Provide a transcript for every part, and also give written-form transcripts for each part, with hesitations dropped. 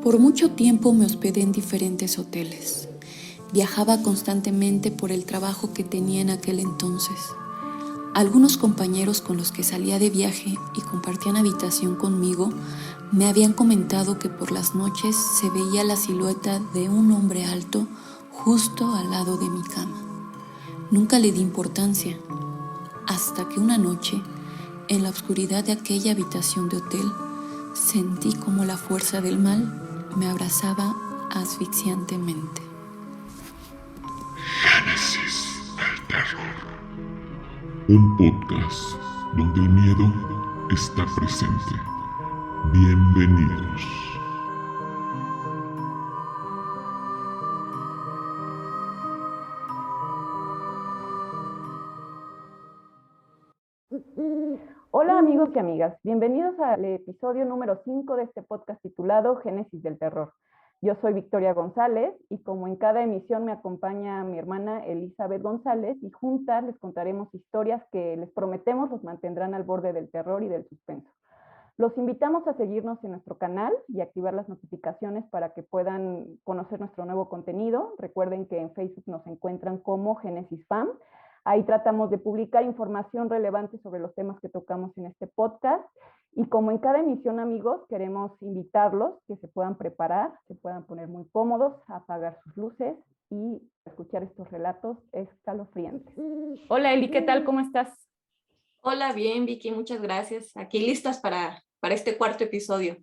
Por mucho tiempo me hospedé en diferentes hoteles. Viajaba constantemente por el trabajo que tenía en aquel entonces. Algunos compañeros con los que salía de viaje y compartían habitación conmigo me habían comentado que por las noches se veía la silueta de un hombre alto justo al lado de mi cama. Nunca le di importancia, hasta que una noche, en la oscuridad de aquella habitación de hotel, sentí como la fuerza del mal me abrazaba asfixiantemente. Génesis del terror. Un podcast donde el miedo está presente. Bienvenidos. Hola amigos y amigas, bienvenidos al episodio número 5 de este podcast titulado Génesis del Terror. Yo soy Victoria González y como en cada emisión me acompaña mi hermana Elizabeth González y juntas les contaremos historias que les prometemos los mantendrán al borde del terror y del suspenso. Los invitamos a seguirnos en nuestro canal y activar las notificaciones para que puedan conocer nuestro nuevo contenido. Recuerden que en Facebook nos encuentran como Génesis Fam. Ahí tratamos de publicar información relevante sobre los temas que tocamos en este podcast. Y como en cada emisión, amigos, queremos invitarlos que se puedan preparar, se puedan poner muy cómodos, apagar sus luces y escuchar estos relatos escalofriantes. Hola Eli, ¿qué tal? ¿Cómo estás? Hola, bien, Vicky, muchas gracias. Aquí listas para este cuarto episodio.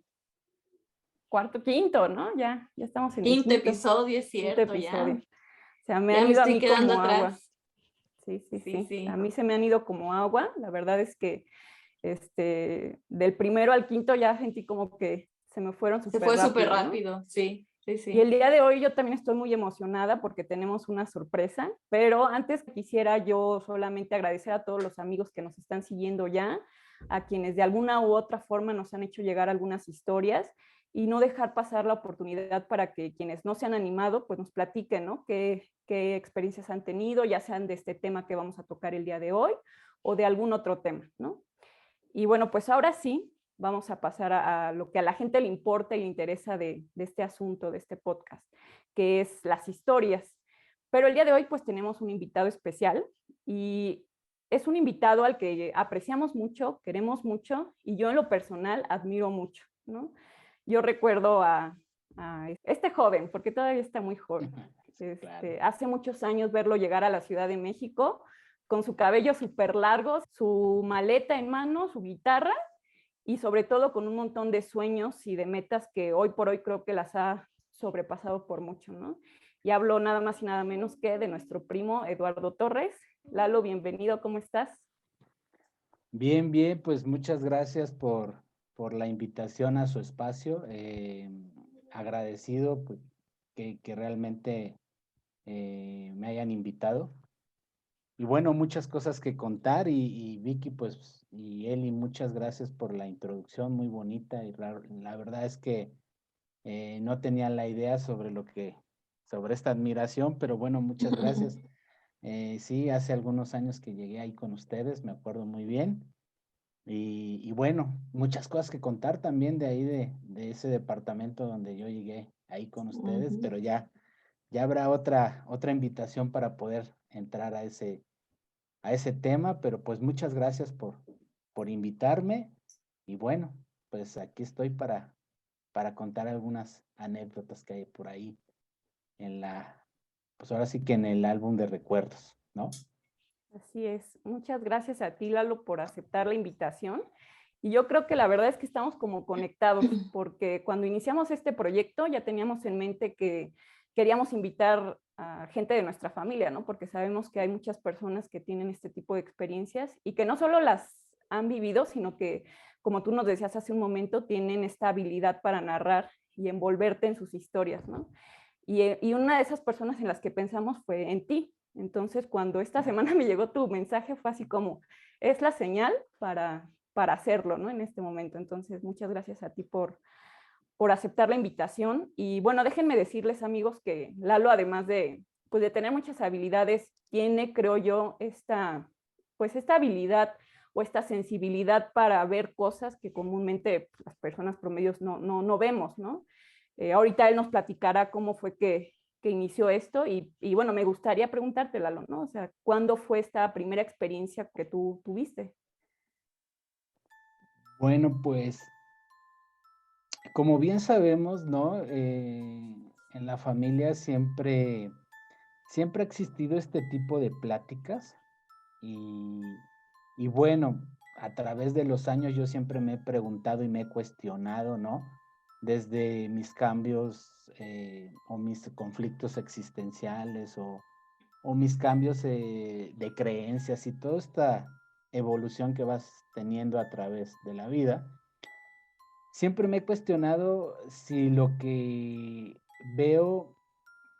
Quinto, ¿no? Ya estamos en el Quinto episodio, es cierto, episodio. ya. O sea, me Ya han me ido a estoy mí quedando como agua. atrás. Sí. A mí se me han ido como agua. La verdad es que del primero al quinto ya sentí como que se me fueron súper rápido. Se fue súper ¿no? rápido, sí. Y el día de hoy yo también estoy muy emocionada porque tenemos una sorpresa, pero antes quisiera yo solamente agradecer a todos los amigos que nos están siguiendo ya, a quienes de alguna u otra forma nos han hecho llegar algunas historias y no dejar pasar la oportunidad para que quienes no se han animado pues nos platiquen, ¿no? ¿Qué experiencias han tenido, ya sean de este tema que vamos a tocar el día de hoy o de algún otro tema, ¿no? Y bueno, pues ahora sí, vamos a pasar a lo que a la gente le importa y le interesa de este asunto, de este podcast, que es las historias. Pero el día de hoy pues tenemos un invitado especial y es un invitado al que apreciamos mucho, queremos mucho y yo en lo personal admiro mucho, ¿no? Yo recuerdo a este joven, porque todavía está muy joven, Claro. hace muchos años verlo llegar a la Ciudad de México con su cabello súper largo, su maleta en mano, su guitarra y sobre todo con un montón de sueños y de metas que hoy por hoy creo que las ha sobrepasado por mucho, ¿no? Y hablo nada más y nada menos que de nuestro primo Eduardo Torres. Lalo, bienvenido, ¿cómo estás? Bien, pues muchas gracias por la invitación a su espacio. Agradecido pues, que realmente me hayan invitado. Y bueno, muchas cosas que contar y Vicky pues y Eli, muchas gracias por la introducción muy bonita y la verdad es que no tenía la idea sobre esta admiración, pero bueno, muchas gracias. Sí, hace algunos años que llegué ahí con ustedes, me acuerdo muy bien. Y bueno, muchas cosas que contar también de ahí, de ese departamento donde yo llegué ahí con ustedes, pero ya habrá otra invitación para poder entrar a ese tema, pero pues muchas gracias por invitarme y bueno, pues aquí estoy para contar algunas anécdotas que hay por ahí pues ahora sí que en el álbum de recuerdos, ¿no? Así es. Muchas gracias a ti, Lalo, por aceptar la invitación. Y yo creo que la verdad es que estamos como conectados, porque cuando iniciamos este proyecto ya teníamos en mente que queríamos invitar a gente de nuestra familia, ¿no? Porque sabemos que hay muchas personas que tienen este tipo de experiencias y que no solo las han vivido, sino que, como tú nos decías hace un momento, tienen esta habilidad para narrar y envolverte en sus historias, ¿no? Y una de esas personas en las que pensamos fue en ti. Entonces, cuando esta semana me llegó tu mensaje, fue así como, es la señal para hacerlo, ¿no? En este momento. Entonces, muchas gracias a ti por aceptar la invitación. Y bueno, déjenme decirles, amigos, que Lalo, además pues de tener muchas habilidades, tiene, creo yo, esta habilidad o esta sensibilidad para ver cosas que comúnmente las personas promedios no vemos, ¿no? Ahorita él nos platicará cómo fue que inició esto y bueno, me gustaría preguntarte, Lalo, ¿no? O sea, ¿cuándo fue esta primera experiencia que tú tuviste? Bueno, pues como bien sabemos, ¿no? En la familia siempre ha existido este tipo de pláticas y, y bueno, a través de los años yo siempre me he preguntado y me he cuestionado, ¿no? Desde mis cambios o mis conflictos existenciales o mis cambios de creencias y toda esta evolución que vas teniendo a través de la vida. Siempre me he cuestionado si lo que veo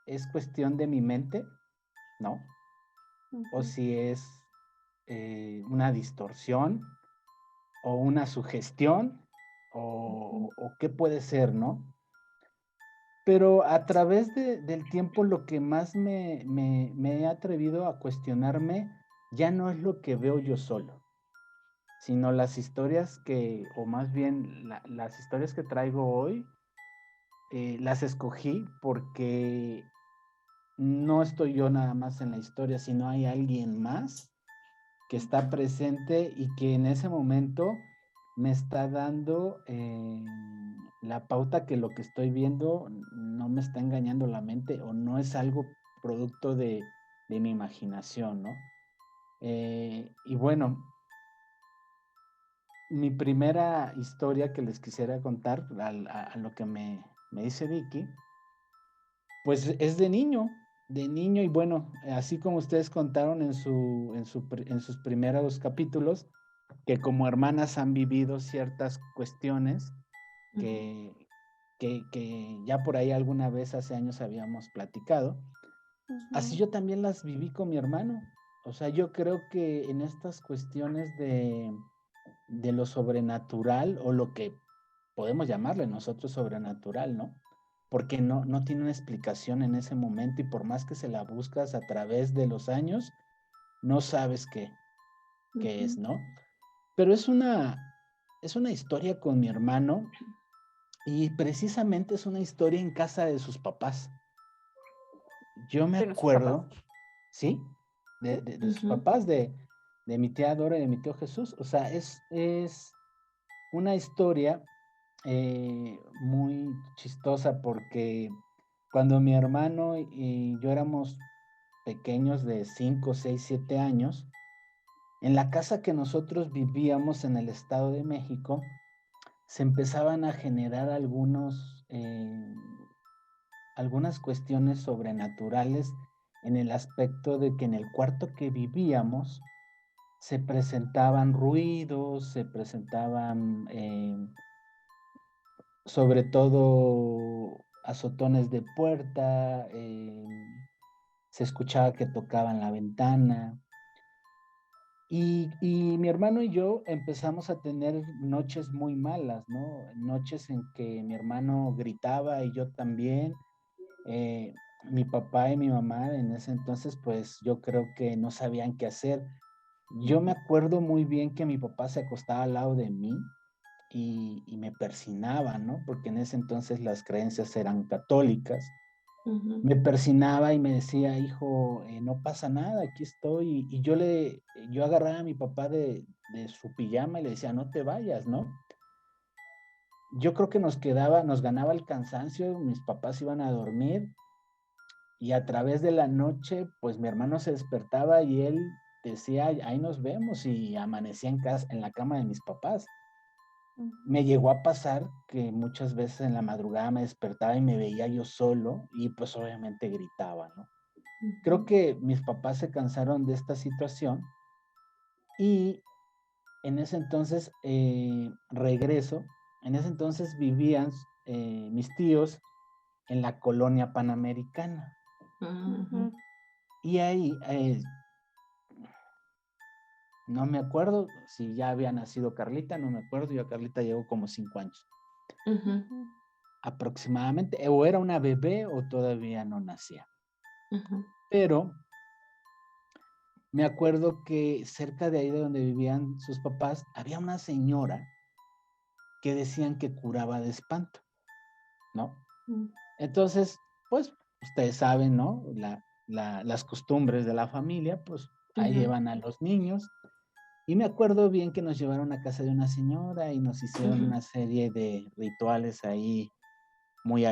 es cuestión de mi mente, ¿no? O si es una distorsión o una sugestión o qué puede ser, ¿no? Pero a través del tiempo lo que más me he atrevido a cuestionarme ya no es lo que veo yo solo, sino las historias o más bien las historias que traigo hoy, las escogí porque no estoy yo nada más en la historia, sino hay alguien más que está presente y que en ese momento me está dando la pauta que lo que estoy viendo no me está engañando la mente o no es algo producto de mi imaginación, ¿no? Y bueno, mi primera historia que les quisiera contar a lo que me dice Vicky, pues es de niño y bueno, así como ustedes contaron en sus primeros capítulos, que como hermanas han vivido ciertas cuestiones que, que ya por ahí alguna vez hace años habíamos platicado, así yo también las viví con mi hermano. O sea, yo creo que en estas cuestiones de lo sobrenatural o lo que podemos llamarle nosotros sobrenatural, ¿no? Porque no tiene una explicación en ese momento y por más que se la buscas a través de los años, no sabes qué es, ¿no? Pero es una historia con mi hermano y precisamente es una historia en casa de sus papás. Yo me De nuestros papás. acuerdo, ¿sí? De sus papás, de mi tía Dora y de mi tío Jesús. O sea, es una historia muy chistosa porque cuando mi hermano y yo éramos pequeños de 5, 6, 7 años, en la casa que nosotros vivíamos en el Estado de México, se empezaban a generar algunas cuestiones sobrenaturales en el aspecto de que en el cuarto que vivíamos se presentaban ruidos, se presentaban sobre todo azotones de puerta, se escuchaba que tocaban la ventana. Y mi hermano y yo empezamos a tener noches muy malas, ¿no? Noches en que mi hermano gritaba y yo también. Mi papá y mi mamá en ese entonces, pues yo creo que no sabían qué hacer. Yo me acuerdo muy bien que mi papá se acostaba al lado de mí y me persinaba, ¿no? Porque en ese entonces las creencias eran católicas. Me persinaba y me decía, hijo, no pasa nada, aquí estoy. Y yo agarraba a mi papá de su pijama y le decía, no te vayas, ¿no? Yo creo que nos ganaba el cansancio, mis papás iban a dormir y a través de la noche, pues mi hermano se despertaba y él decía, ahí nos vemos y amanecía en la cama de mis papás. Me llegó a pasar que muchas veces en la madrugada me despertaba y me veía yo solo y pues obviamente gritaba, ¿no? Creo que mis papás se cansaron de esta situación y en ese entonces regreso. En ese entonces vivían mis tíos en la colonia Panamericana. Y ahí, no me acuerdo si ya había nacido Carlita, no me acuerdo, yo a Carlita llegó como 5 años. Aproximadamente, o era una bebé o todavía no nacía. Pero me acuerdo que cerca de ahí de donde vivían sus papás, había una señora que decían que curaba de espanto, ¿no? Mm. Entonces, pues, ustedes saben, ¿no? Las costumbres de la familia, pues, ahí Ujú, llevan a los niños. Y me acuerdo bien que nos llevaron a casa de una señora y nos hicieron ujú, una serie de rituales ahí muy,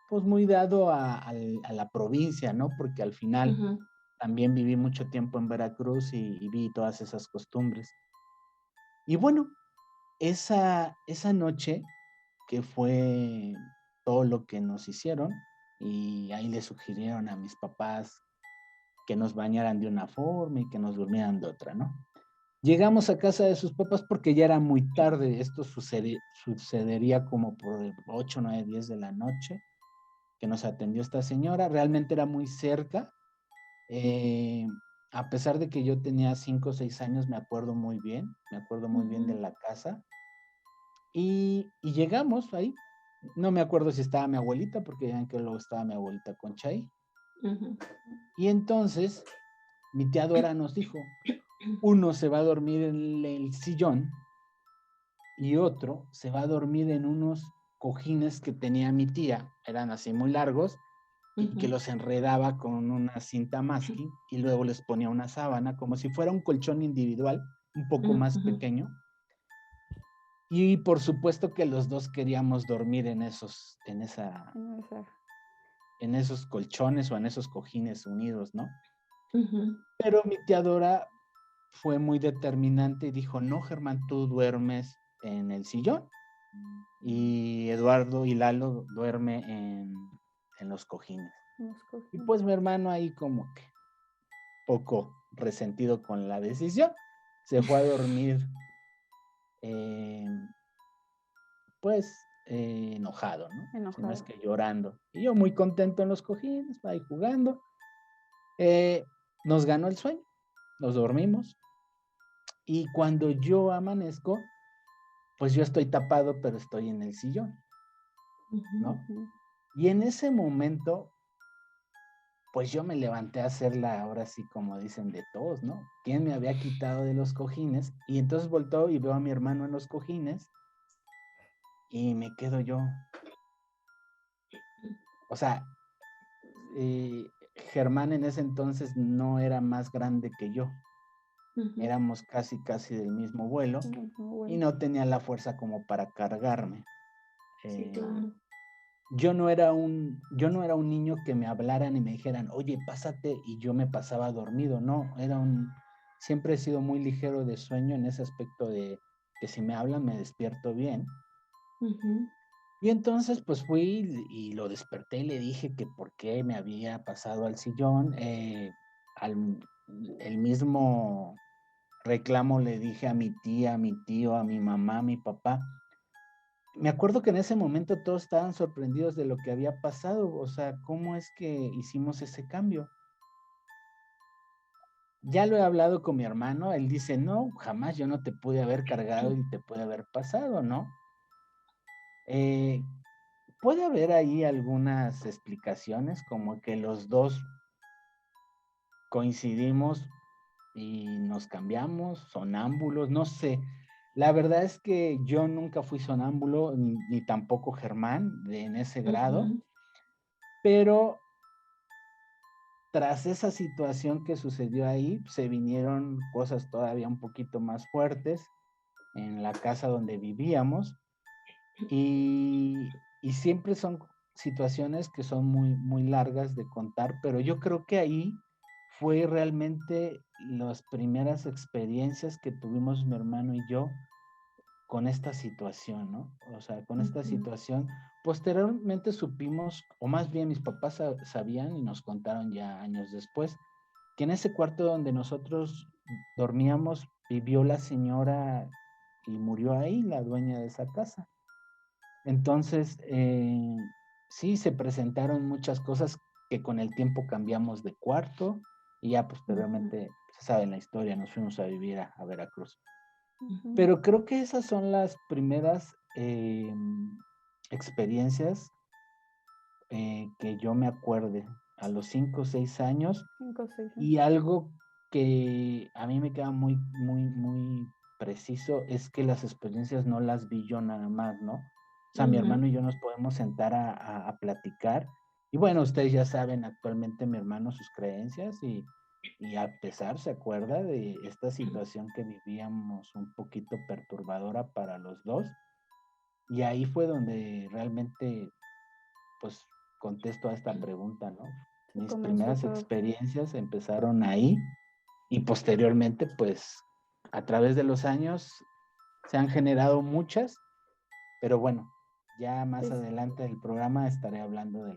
pues, muy dado a la provincia, ¿no? Porque al final ujú, también viví mucho tiempo en Veracruz y vi todas esas costumbres. Y bueno, esa noche que fue todo lo que nos hicieron, y ahí le sugirieron a mis papás que nos bañaran de una forma y que nos durmieran de otra, ¿no? Llegamos a casa de sus papás porque ya era muy tarde, esto sucedería como por 8, 9, 10 de la noche, que nos atendió esta señora, realmente era muy cerca, eh, a pesar de que yo tenía 5 o 6 años, me acuerdo muy bien de ujú, la casa, y llegamos ahí. No me acuerdo si estaba mi abuelita, porque ya ven que luego estaba mi abuelita Concha ahí. ujú. Y entonces mi tía Dora nos dijo, uno se va a dormir en el sillón y otro se va a dormir en unos cojines que tenía mi tía, eran así muy largos, y que Ujú, los enredaba con una cinta masking y luego les ponía una sábana, como si fuera un colchón individual, un poco más ujú, pequeño. Y por supuesto que los dos queríamos dormir En esa- en esos colchones o en esos cojines unidos, ¿no? ujú, Pero mi tía Dora fue muy determinante y dijo, no, Germán, tú duermes en el sillón y Eduardo y Lalo duerme en los cojines. Nos Y cogimos. pues mi hermano ahí como que poco resentido con la decisión, se fue a dormir eh, pues enojado, ¿no? Si no es Enojado. que llorando. Y yo muy contento en los cojines, ahí jugando. Eh, Nos ganó el sueño, nos dormimos y cuando yo amanezco, pues yo estoy tapado, pero estoy en el sillón, ujú. ¿no? Ujú. Y en ese momento, pues yo me levanté a hacerla, ahora sí, como dicen de todos, ¿no? ¿Quién me había quitado de los cojines? Y entonces volteo y veo a mi hermano en los cojines y me quedo yo. O sea, Germán en ese entonces no era más grande que yo. Ujú. Éramos casi, casi del mismo vuelo Ujú, y bueno. no tenía la fuerza como para cargarme. Sí, Eh, claro. yo no era un niño que me hablaran y me dijeran, oye, pásate, y yo me pasaba dormido. No, siempre he sido muy ligero de sueño en ese aspecto de que si me hablan me despierto bien. Ujú, Y entonces pues fui y lo desperté y le dije que por qué me había pasado al sillón. Al, el mismo reclamo le dije a mi tía, a mi tío, a mi mamá, a mi papá. Me acuerdo que en ese momento todos estaban sorprendidos de lo que había pasado, o sea, ¿cómo es que hicimos ese cambio? Ya lo he hablado con mi hermano, él dice, no, jamás yo no te pude haber cargado y te puede haber pasado, ¿no? Eh, Puede haber ahí algunas explicaciones, como que los dos coincidimos y nos cambiamos, sonámbulos, no sé. La verdad es que yo nunca fui sonámbulo, ni tampoco Germán en ese grado, ujú, pero tras esa situación que sucedió ahí, se vinieron cosas todavía un poquito más fuertes en la casa donde vivíamos y siempre son situaciones que son muy, muy largas de contar, pero yo creo que ahí fue realmente las primeras experiencias que tuvimos mi hermano y yo con esta situación, ¿no? O sea, con esta ujú, situación. Posteriormente supimos, o más bien mis papás sabían y nos contaron ya años después, que en ese cuarto donde nosotros dormíamos vivió la señora y murió ahí, la dueña de esa casa. Entonces, sí, se presentaron muchas cosas que con el tiempo cambiamos de cuarto y ya ujú, posteriormente, se sabe la historia, nos fuimos a vivir a Veracruz. Ujú. Pero creo que esas son las primeras experiencias que yo me acuerde a los 5 o 6 años 5 o 6 años. y algo que a mí me queda muy, muy, muy preciso es que las experiencias no las vi yo nada más, ¿no? O sea, mi hermano y yo nos podemos sentar a platicar. Y bueno, ustedes ya saben actualmente mi hermano sus creencias y a pesar se acuerda de esta situación que vivíamos un poquito perturbadora para los dos. Y ahí fue donde realmente, pues, contesto a esta pregunta, ¿no? Se Mis comenzó primeras todo. experiencias empezaron ahí y posteriormente, pues, a través de los años se han generado muchas, pero bueno, ya más Es- adelante del programa estaré hablando de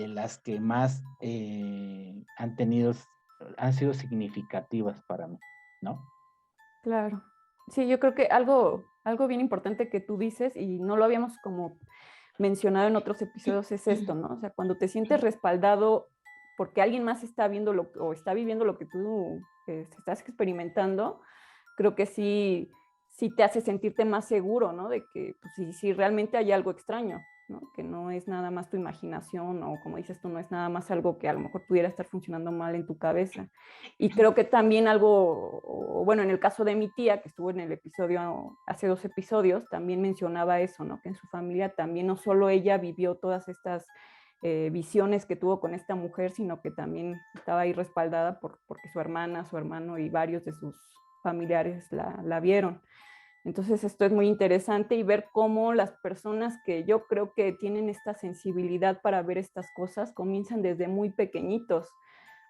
las que más han sido significativas para mí, ¿no? Claro. Sí, yo creo que algo bien importante que tú dices, y no lo habíamos como mencionado en otros episodios, es esto, ¿no? O sea, cuando te sientes respaldado porque alguien más está viendo o está viviendo lo que tú estás experimentando, creo que sí te hace sentirte más seguro, ¿no? De que pues, si realmente hay algo extraño, ¿no? Que no es nada más tu imaginación o como dices tú, no es nada más algo que a lo mejor pudiera estar funcionando mal en tu cabeza. Y creo que también bueno, en el caso de mi tía, que estuvo en el episodio, hace 2 episodios, también mencionaba eso, ¿no? Que en su familia también no solo ella vivió todas estas visiones que tuvo con esta mujer, sino que también estaba ahí respaldada porque su hermana, su hermano y varios de sus familiares la vieron. Entonces esto es muy interesante y ver cómo las personas que yo creo que tienen esta sensibilidad para ver estas cosas comienzan desde muy pequeñitos.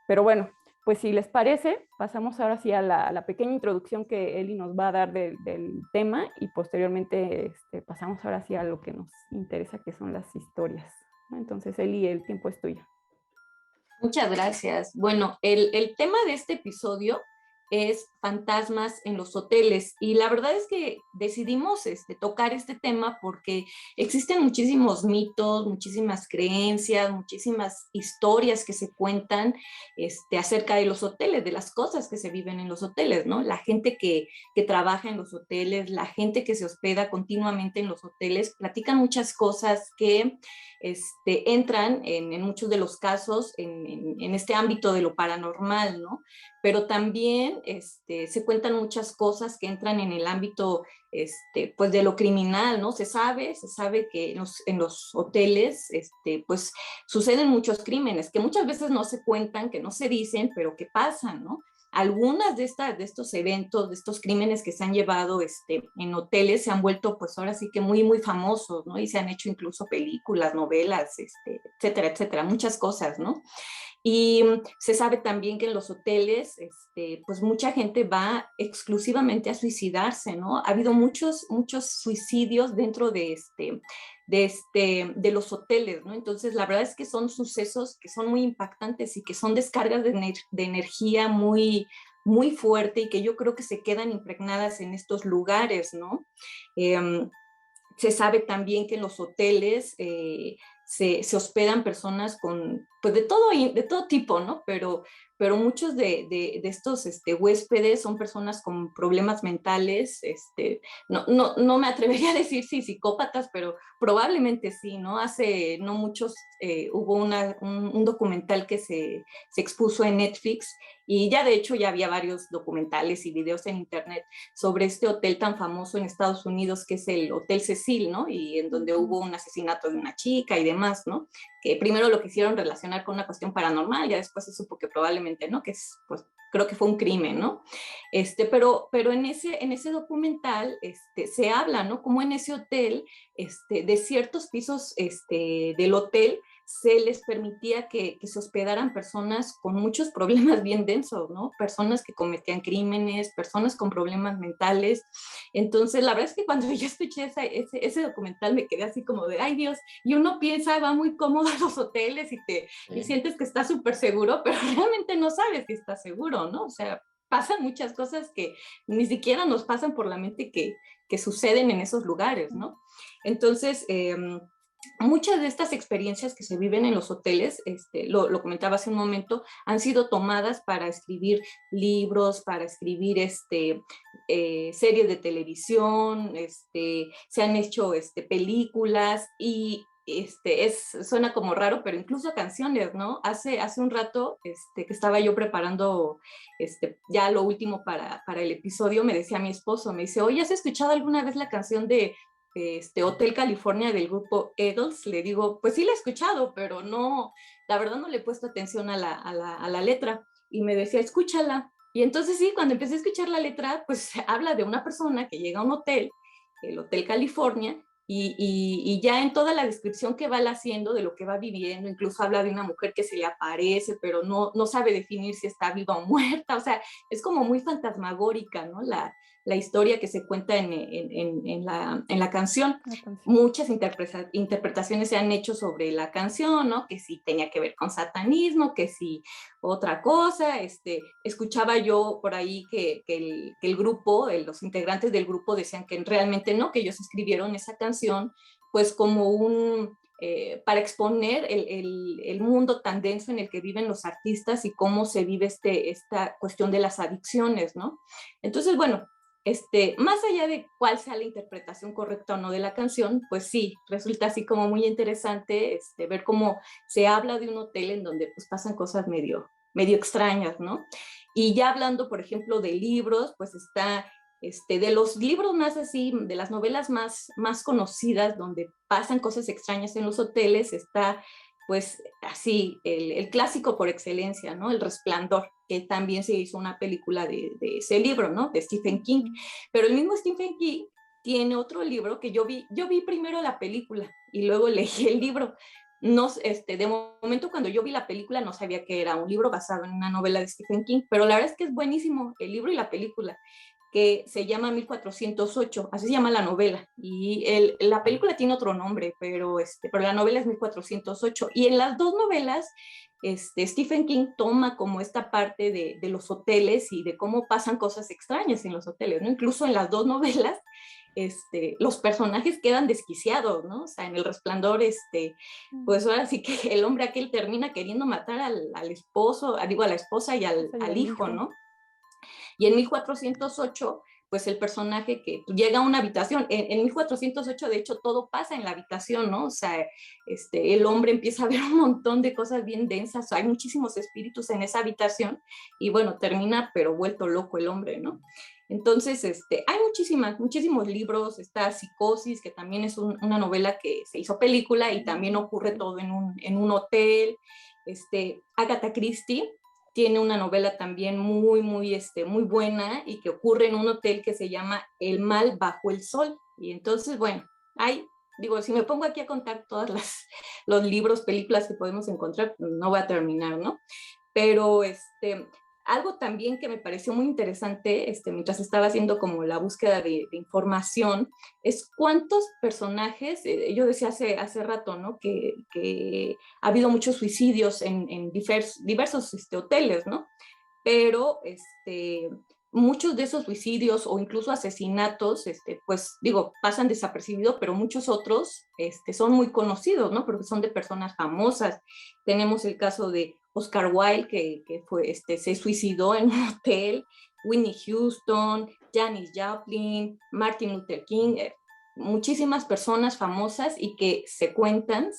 Pero bueno, pues si les parece, pasamos ahora sí a la pequeña introducción que Eli nos va a dar del tema y posteriormente pasamos ahora sí a lo que nos interesa, que son las historias. Entonces, Eli, el tiempo es tuyo. Muchas gracias. Bueno, el tema de este episodio es fantasmas en los hoteles y la verdad es que decidimos tocar este tema porque existen muchísimos mitos, muchísimas creencias, muchísimas historias que se cuentan acerca de los hoteles, de las cosas que se viven en los hoteles, ¿no? La gente que trabaja en los hoteles, la gente que se hospeda continuamente en los hoteles, platican muchas cosas que entran en muchos de los casos en este ámbito de lo paranormal, ¿no? Pero también se cuentan muchas cosas que entran en el ámbito pues de lo criminal, ¿no? Se sabe que en los hoteles pues suceden muchos crímenes que muchas veces no se cuentan, que no se dicen, pero que pasan, ¿no? Algunas de estos eventos, de estos crímenes que se han llevado en hoteles se han vuelto pues ahora sí que muy, muy famosos, ¿no? Y se han hecho incluso películas, novelas, etcétera, etcétera, muchas cosas, ¿no? Y se sabe también que en los hoteles, pues mucha gente va exclusivamente a suicidarse, ¿no? Ha habido muchos, muchos suicidios dentro de los hoteles, ¿no? Entonces, la verdad es que son sucesos que son muy impactantes y que son descargas de energía muy, muy fuerte y que yo creo que se quedan impregnadas en estos lugares, ¿no? Se sabe también que en los hoteles se hospedan personas con, pues de todo tipo, ¿no? Pero muchos de estos huéspedes son personas con problemas mentales, no me atrevería a decir si psicópatas, pero probablemente sí, ¿no? Hace no muchos hubo un documental que se expuso en Netflix y ya de hecho ya había varios documentales y videos en internet sobre este hotel tan famoso en Estados Unidos que es el Hotel Cecil, ¿no? Y en donde hubo un asesinato de una chica y demás, ¿no? Que primero lo quisieron relacionar con una cuestión paranormal, ya después se supo que probablemente no, que es, pues creo que fue un crimen, ¿no? Pero en ese documental se habla, ¿no? Como en ese hotel, de ciertos pisos del hotel, se les permitía que se hospedaran personas con muchos problemas bien densos, ¿no? Personas que cometían crímenes, personas con problemas mentales. Entonces, la verdad es que cuando yo escuché ese documental me quedé así como de, ay Dios, y uno piensa, va muy cómodo a los hoteles y sientes que está súper seguro, pero realmente no sabes si está seguro, ¿no? O sea, pasan muchas cosas que ni siquiera nos pasan por la mente que suceden en esos lugares, ¿no? Entonces, muchas de estas experiencias que se viven en los hoteles, lo comentaba hace un momento, han sido tomadas para escribir libros, para escribir series de televisión, se han hecho películas y suena como raro, pero incluso canciones, ¿no? Hace un rato que estaba yo preparando ya lo último para el episodio, me decía mi esposo, me dice, oye, ¿has escuchado alguna vez la canción de Hotel California del grupo Eagles? Le digo, pues sí la he escuchado, pero no, la verdad no le he puesto atención a la letra. Y me decía, escúchala. Y entonces sí, cuando empecé a escuchar la letra, pues habla de una persona que llega a un hotel, el Hotel California, y ya en toda la descripción que va haciendo de lo que va viviendo, incluso habla de una mujer que se le aparece, pero no sabe definir si está viva o muerta, o sea, es como muy fantasmagórica, ¿no? La historia que se cuenta en la canción. Muchas interpretaciones se han hecho sobre la canción, ¿no? Que si tenía que ver con satanismo, que si otra cosa. Escuchaba yo por ahí que el grupo, los integrantes del grupo decían que realmente no, que ellos escribieron esa canción pues como para exponer el mundo tan denso en el que viven los artistas y cómo se vive esta cuestión de las adicciones, ¿no? Entonces, bueno, más allá de cuál sea la interpretación correcta o no de la canción, pues sí, resulta así como muy interesante ver cómo se habla de un hotel en donde pues pasan cosas medio extrañas, ¿no? Y ya hablando, por ejemplo, de libros, pues está de los libros más así, de las novelas más conocidas, donde pasan cosas extrañas en los hoteles, está pues así, el clásico por excelencia, ¿no? El Resplandor, que también se hizo una película de ese libro, ¿no? De Stephen King. Pero el mismo Stephen King tiene otro libro que yo vi primero la película y luego leí el libro. No, de momento cuando yo vi la película no sabía que era un libro basado en una novela de Stephen King, pero la verdad es que es buenísimo el libro y la película, que se llama 1408, así se llama la novela, y la película tiene otro nombre, pero la novela es 1408, y en las dos novelas Stephen King toma como esta parte de los hoteles y de cómo pasan cosas extrañas en los hoteles, ¿no? Incluso en las dos novelas los personajes quedan desquiciados, ¿no? O sea, en El Resplandor, pues ahora sí que el hombre aquel termina queriendo matar al esposo, digo, a la esposa y al hijo, ¿no? Y en 1408, pues el personaje que llega a una habitación, en 1408 de hecho todo pasa en la habitación, ¿no? O sea, el hombre empieza a ver un montón de cosas bien densas, hay muchísimos espíritus en esa habitación y bueno, termina pero vuelto loco el hombre, ¿no? Entonces, hay muchísimos libros, está Psicosis, que también es una novela que se hizo película y también ocurre todo en un hotel. Agatha Christie tiene una novela también muy buena y que ocurre en un hotel que se llama El mal bajo el sol. Y entonces, bueno, si me pongo aquí a contar todos los libros, películas que podemos encontrar, no voy a terminar, ¿no? Pero algo también que me pareció muy interesante mientras estaba haciendo como la búsqueda de información es cuántos personajes, yo decía hace rato, ¿no? Que ha habido muchos suicidios en diversos hoteles, ¿no? Pero muchos de esos suicidios o incluso asesinatos, pues digo, pasan desapercibidos, pero muchos otros son muy conocidos, ¿no? Porque son de personas famosas. Tenemos el caso de Oscar Wilde, que fue, se suicidó en un hotel, Whitney Houston, Janis Joplin, Martin Luther King, muchísimas personas famosas y que se cuentan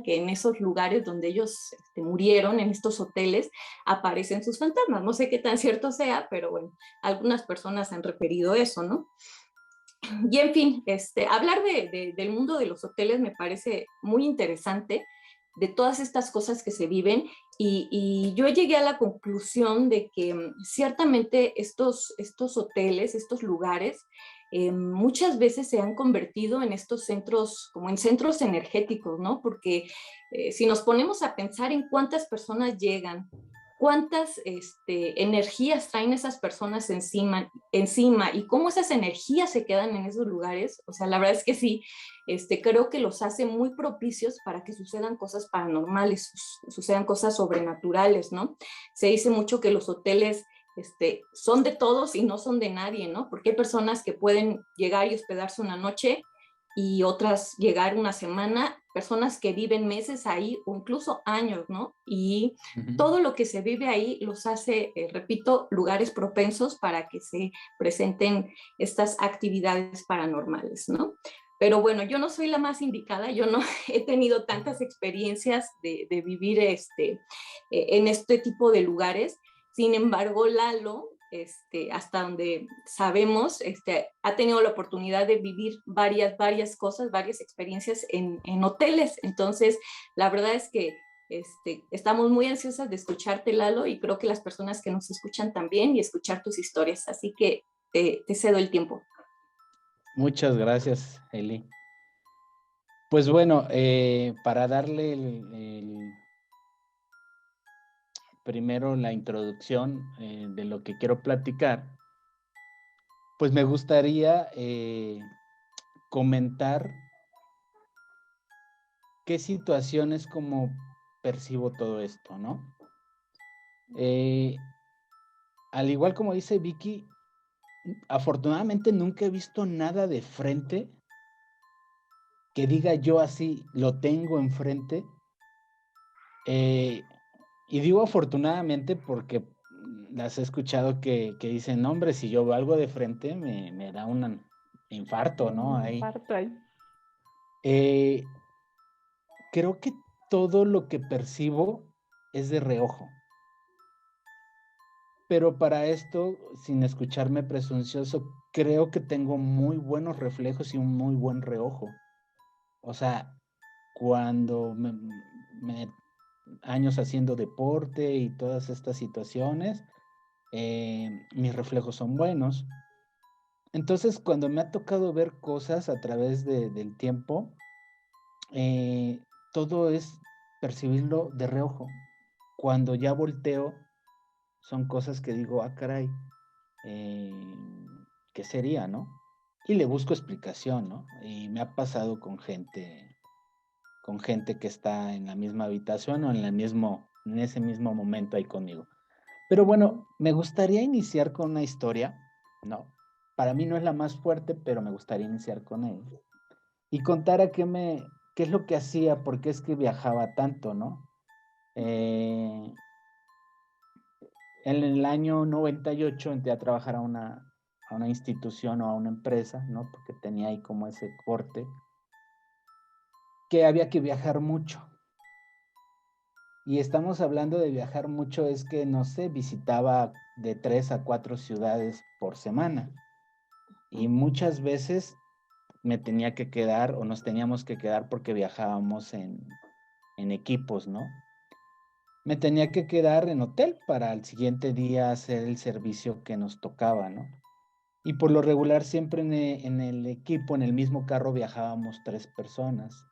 que en esos lugares donde ellos murieron, en estos hoteles, aparecen sus fantasmas. No sé qué tan cierto sea, pero bueno, algunas personas han referido eso, ¿no? Y en fin, hablar del mundo de los hoteles me parece muy interesante, de todas estas cosas que se viven, y yo llegué a la conclusión de que ciertamente estos hoteles, estos lugares, muchas veces se han convertido en estos centros, como en centros energéticos, ¿no? Porque si nos ponemos a pensar en cuántas personas llegan, cuántas energías traen esas personas encima y cómo esas energías se quedan en esos lugares, o sea, la verdad es que sí, creo que los hace muy propicios para que sucedan cosas paranormales, sucedan cosas sobrenaturales, ¿no? Se dice mucho que los hoteles son de todos y no son de nadie, ¿no? Porque hay personas que pueden llegar y hospedarse una noche y otras llegar una semana, personas que viven meses ahí o incluso años, ¿no? Y todo lo que se vive ahí los hace, repito, lugares propensos para que se presenten estas actividades paranormales, ¿no? Pero bueno, yo no soy la más indicada, yo no he tenido tantas experiencias de vivir en este tipo de lugares. Sin embargo, Lalo, hasta donde sabemos, ha tenido la oportunidad de vivir varias cosas, varias experiencias en hoteles. Entonces, la verdad es que estamos muy ansiosas de escucharte, Lalo, y creo que las personas que nos escuchan también y escuchar tus historias. Así que te cedo el tiempo. Muchas gracias, Eli. Pues bueno, para darle primero la introducción de lo que quiero platicar, pues me gustaría comentar qué situaciones como percibo todo esto, ¿no? Al igual como dice Vicky, afortunadamente nunca he visto nada de frente que diga yo así, lo tengo enfrente. Y digo afortunadamente porque las he escuchado que dicen, hombre, si yo veo algo de frente me da un infarto, ¿no? Ahí. Infarto ahí. Creo que todo lo que percibo es de reojo. Pero para esto, sin escucharme presuncioso, creo que tengo muy buenos reflejos y un muy buen reojo. O sea, cuando años haciendo deporte y todas estas situaciones, mis reflejos son buenos. Entonces, cuando me ha tocado ver cosas a través del tiempo, todo es percibirlo de reojo. Cuando ya volteo, son cosas que digo, ah, caray, ¿qué sería, no? Y le busco explicación, ¿no? Y me ha pasado con gente que está en la misma habitación o en ese mismo momento ahí conmigo. Pero bueno, me gustaría iniciar con una historia, ¿no? Para mí no es la más fuerte, pero me gustaría iniciar con ella. Y contar qué es lo que hacía, por qué es que viajaba tanto, ¿no? En el año 98 entré a trabajar a una institución o a una empresa, ¿no? Porque tenía ahí como ese corte, que había que viajar mucho. Y estamos hablando de viajar mucho, es que, no sé, visitaba de 3 a 4 ciudades por semana. Y muchas veces me tenía que quedar o nos teníamos que quedar porque viajábamos en equipos, ¿no? Me tenía que quedar en hotel para al siguiente día hacer el servicio que nos tocaba, ¿no? Y por lo regular siempre en el equipo, en el mismo carro viajábamos 3 personas.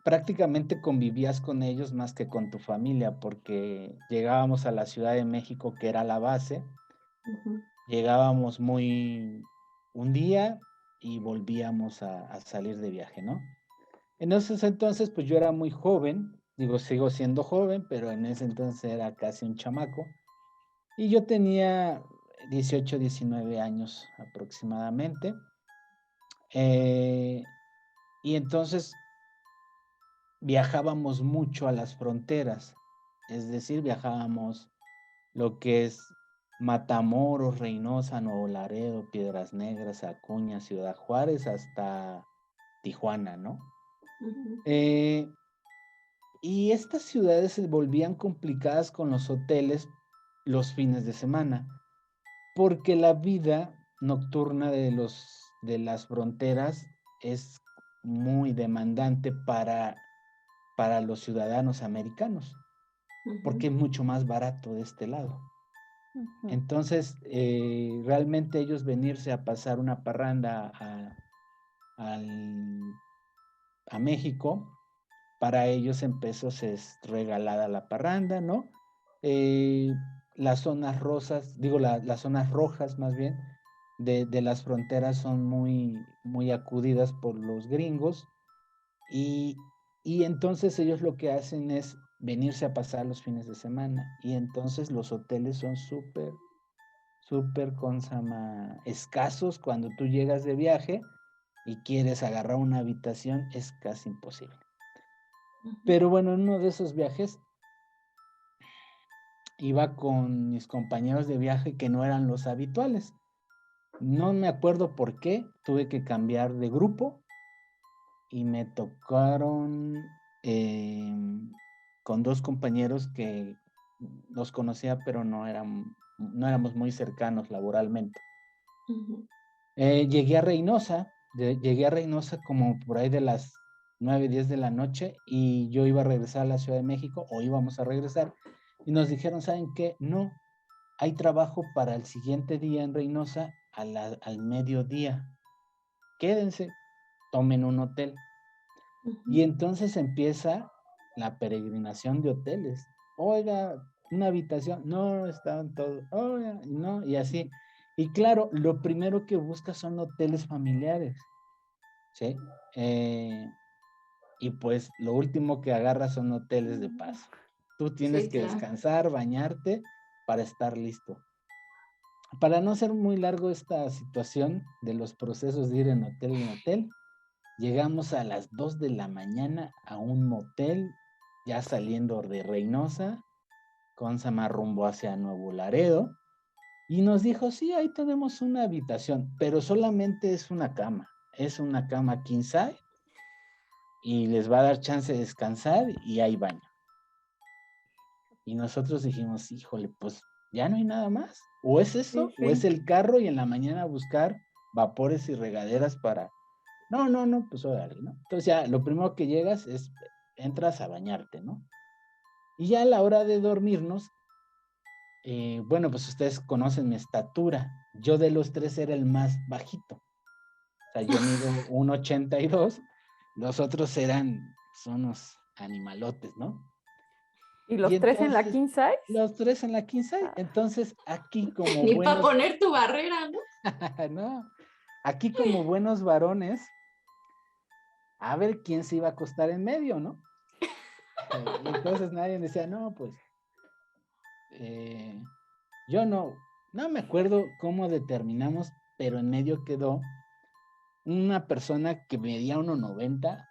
Prácticamente convivías con ellos más que con tu familia, porque llegábamos a la Ciudad de México, que era la base, llegábamos un día y volvíamos a salir de viaje, ¿no? En esos entonces, pues yo era muy joven, digo, sigo siendo joven, pero en ese entonces era casi un chamaco, y yo tenía 18, 19 años aproximadamente, y entonces viajábamos mucho a las fronteras, es decir, viajábamos lo que es Matamoros, Reynosa, Nuevo Laredo, Piedras Negras, Acuña, Ciudad Juárez, hasta Tijuana, ¿no? Y estas ciudades se volvían complicadas con los hoteles los fines de semana, porque la vida nocturna de las fronteras es muy demandante para los ciudadanos americanos, porque es mucho más barato de este lado. Entonces, realmente ellos venirse a pasar una parranda a México, para ellos en pesos es regalada la parranda, ¿no? Las zonas rosas, digo, las zonas rojas más bien, de las fronteras son muy, muy acudidas por los gringos, y entonces ellos lo que hacen es venirse a pasar los fines de semana, y entonces los hoteles son súper escasos. Cuando tú llegas de viaje y quieres agarrar una habitación, es casi imposible. Pero bueno, en uno de esos viajes iba con mis compañeros de viaje que no eran los habituales. No me acuerdo por qué, tuve que cambiar de grupo y me tocaron con 2 compañeros que los conocía, pero no éramos muy cercanos laboralmente. Ujú. Llegué a Reynosa como por ahí de las 9, 10 de la noche y yo iba a regresar a la Ciudad de México o íbamos a regresar y nos dijeron, ¿saben qué? No, hay trabajo para el siguiente día en Reynosa al mediodía. Quédense, tomen un hotel. Y entonces empieza la peregrinación de hoteles. Oiga, una habitación, no, estaban todos, oiga, no, y así. Y claro, lo primero que buscas son hoteles familiares, ¿sí? Y pues lo último que agarras son hoteles de paso. Tú tienes Sí, que claro. descansar, bañarte para estar listo. Para no ser muy largo esta situación de los procesos de ir en hotel, llegamos a las 2 de la mañana a un motel, ya saliendo de Reynosa, con Sama rumbo hacia Nuevo Laredo, y nos dijo, sí, ahí tenemos una habitación, pero solamente es una cama king size, y les va a dar chance de descansar y hay baño. Y nosotros dijimos, híjole, pues ya no hay nada más. O es eso, Sí, o es sí. el carro y en la mañana buscar vapores y regaderas para... No, pues órale, ¿no? Entonces ya lo primero que llegas es, entras a bañarte, ¿no? Y ya a la hora de dormirnos, bueno, pues ustedes conocen mi estatura. Yo de los 3 era el más bajito. O sea, yo mido 1,82, los otros eran pues, unos animalotes, ¿no? ¿Y Y los 3 en la entonces, king size? los 3 en la 15, Ah, entonces aquí como Ni para buenos, poner tu barrera, ¿no? ¿no? Aquí como buenos varones, a ver quién se iba a acostar en medio, ¿no? Y entonces nadie decía, no, pues, eh, yo no me acuerdo cómo determinamos, pero en medio quedó una persona que medía 1,90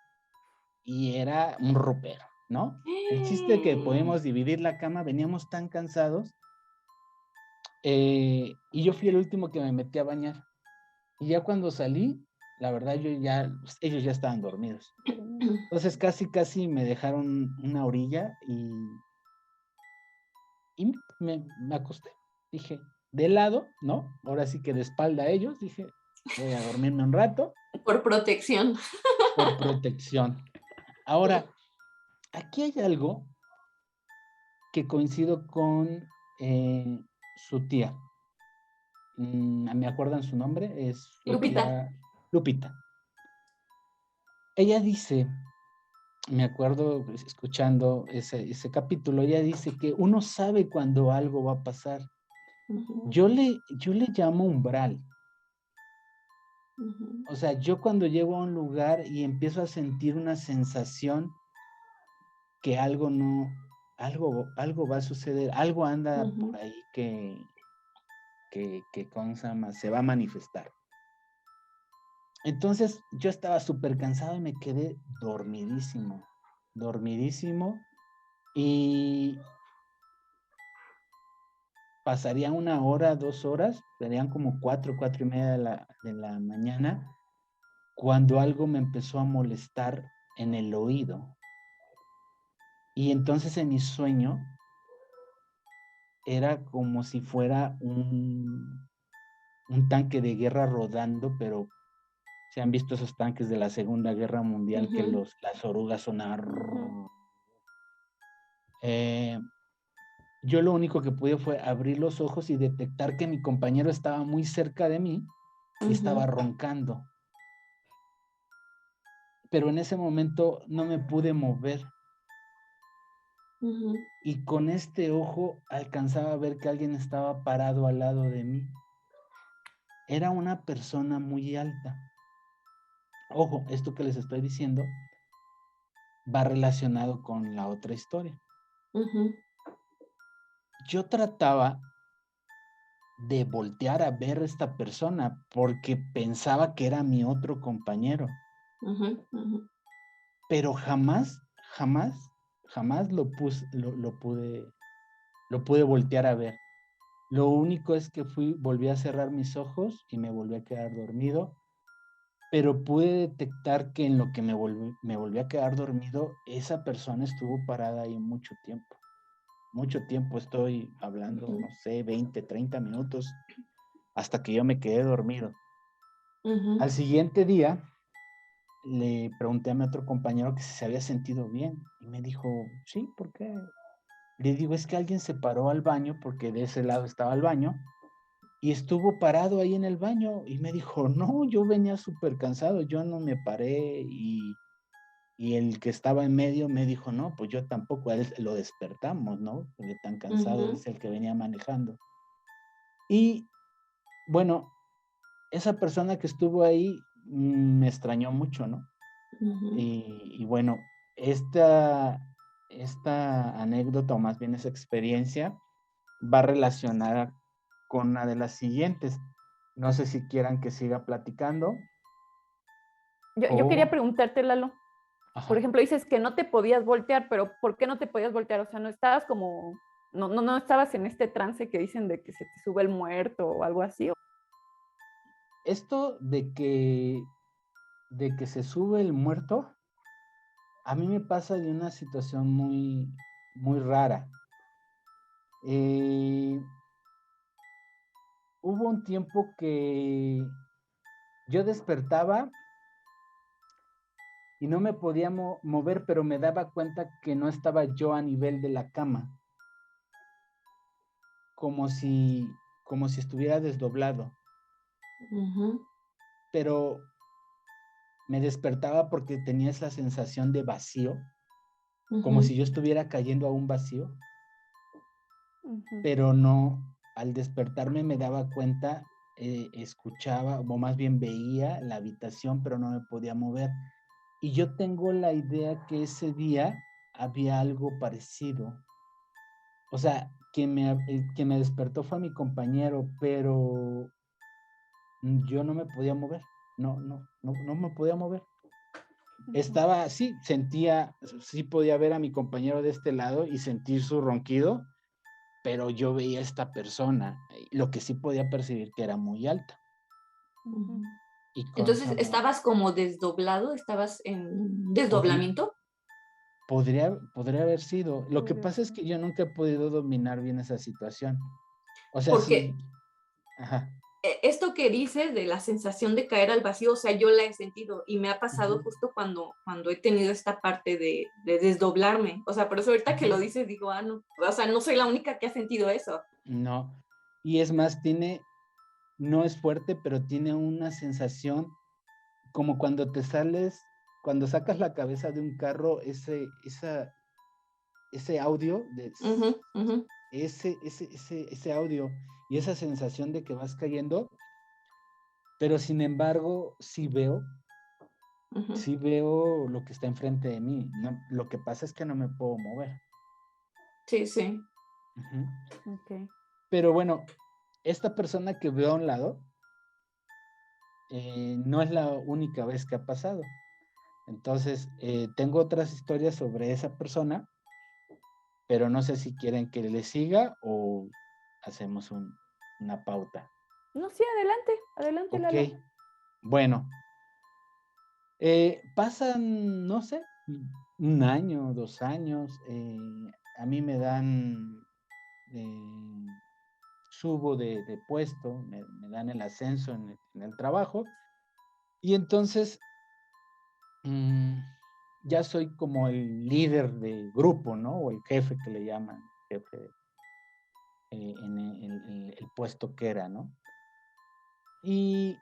y era un ropero, ¿no? El chiste es que podíamos dividir la cama, veníamos tan cansados, y yo fui el último que me metí a bañar. Y ya cuando salí, la verdad ellos ya estaban dormidos. Entonces casi me dejaron una orilla y me acosté. Dije, de lado, ¿no? Ahora sí que de espalda a ellos, dije, voy a dormirme un rato Por protección. por protección. Ahora, aquí hay algo que coincido con su tía. ¿Me acuerdan su nombre? Es su Lupita. tía Lupita. Ella dice, me acuerdo escuchando ese capítulo, ella dice que uno sabe cuando algo va a pasar. Ujú, Yo le llamo umbral. ujú, O sea, yo cuando llego a un lugar y empiezo a sentir una sensación que algo va a suceder, algo anda ujú. por ahí que ¿cómo se llama? Se va a manifestar. Entonces yo estaba súper cansado y me quedé dormidísimo, y pasaría 1 hora, 2 horas, serían como 4:30 de la mañana, cuando algo me empezó a molestar en el oído. Y entonces en mi sueño era como si fuera un tanque de guerra rodando, pero se han visto esos tanques de la Segunda Guerra Mundial que Ujú, las orugas sonaban. ujú, Eh, yo lo único que pude fue abrir los ojos y detectar que mi compañero estaba muy cerca de mí y estaba ujú, roncando. Pero en ese momento no me pude mover ujú. y con este ojo alcanzaba a ver que alguien estaba parado al lado de mí. Era una persona muy alta. Ojo, esto que les estoy diciendo va relacionado con la otra historia. Ujú, Yo trataba de voltear a ver a esta persona porque pensaba que era mi otro compañero, ujú, ujú. pero jamás lo pude voltear a ver. Lo único es que volví a cerrar mis ojos y me volví a quedar dormido, pero pude detectar que en lo que me volví a quedar dormido, esa persona estuvo parada ahí mucho tiempo. Mucho tiempo, estoy hablando, Ujú. no sé, 20, 30 minutos, hasta que yo me quedé dormido. Ujú. Al siguiente día, le pregunté a mi otro compañero que si se había sentido bien, y me dijo, sí, ¿por qué? Le digo, es que alguien se paró al baño, porque de ese lado estaba el baño, y estuvo parado ahí en el baño, y me dijo, no, yo venía súper cansado, yo no me paré, y el que estaba en medio me dijo, no, pues yo tampoco, a él lo despertamos, ¿no? Porque tan cansado, Ujú. dice el que venía manejando. Y bueno, esa persona que estuvo ahí me extrañó mucho, ¿no? Ujú. Y bueno, esta, esta anécdota, o más bien esa experiencia, va relacionada con una de las siguientes. No sé si quieran que siga platicando Yo quería o... preguntarte, Lalo, por Ajá. ejemplo, dices que no te podías voltear, pero ¿por qué no te podías voltear? O sea, no estabas como, no estabas en este trance que dicen de que se te sube el muerto o algo así. Esto de que se sube el muerto, a mí me pasa de una situación muy rara. Eh, Hubo un tiempo que yo despertaba y no me podía mover, pero me daba cuenta que no estaba yo a nivel de la cama, como si, como si estuviera desdoblado, Ujú. pero me despertaba porque tenía esa sensación de vacío, como Ujú. si yo estuviera cayendo a un vacío, Ujú. pero no, al despertarme me daba cuenta, escuchaba, o más bien veía la habitación, pero no me podía mover. Y yo tengo la idea que ese día había algo parecido. O sea, quien me despertó fue mi compañero, pero yo no me podía mover. No me podía mover. Estaba así, sentía, sí podía ver a mi compañero de este lado y sentir su ronquido, pero yo veía a esta persona, lo que sí podía percibir que era muy alta. Ujú. Y Entonces, consonó, ¿estabas como desdoblado? ¿Estabas en podría, desdoblamiento? podría haber sido. Lo que Podría pasa es ser. que yo nunca he podido dominar bien esa situación. O sea, Porque sí, ajá. esto que dices de la sensación de caer al vacío, o sea, yo la he sentido y me ha pasado Ujú, justo cuando he tenido esta parte de desdoblarme. O sea, por eso ahorita que ujú. lo dices digo, ah, no, o sea, no soy la única que ha sentido eso. No. Y es más, no es fuerte, pero tiene una sensación como cuando te sales, cuando sacas la cabeza de un carro, ese audio, Ujú. Ujú. ese audio y esa sensación de que vas cayendo, pero sin embargo, Ujú. sí veo lo que está enfrente de mí. No, lo que pasa es que no me puedo mover. Sí, sí. Ujú. Ok. Pero bueno, esta persona que veo a un lado, no es la única vez que ha pasado. Entonces, tengo otras historias sobre esa persona, pero no sé si quieren que le siga o hacemos una pauta. No, sí, adelante, adelante, Ok, Lalo. bueno, pasan, no sé, un año, 2 años, a mí me dan, eh, subo de puesto, me dan el ascenso en el trabajo, y entonces mm, ya soy como el líder de grupo, ¿no? O el jefe que le llaman, jefe en el puesto que era, ¿no? Y,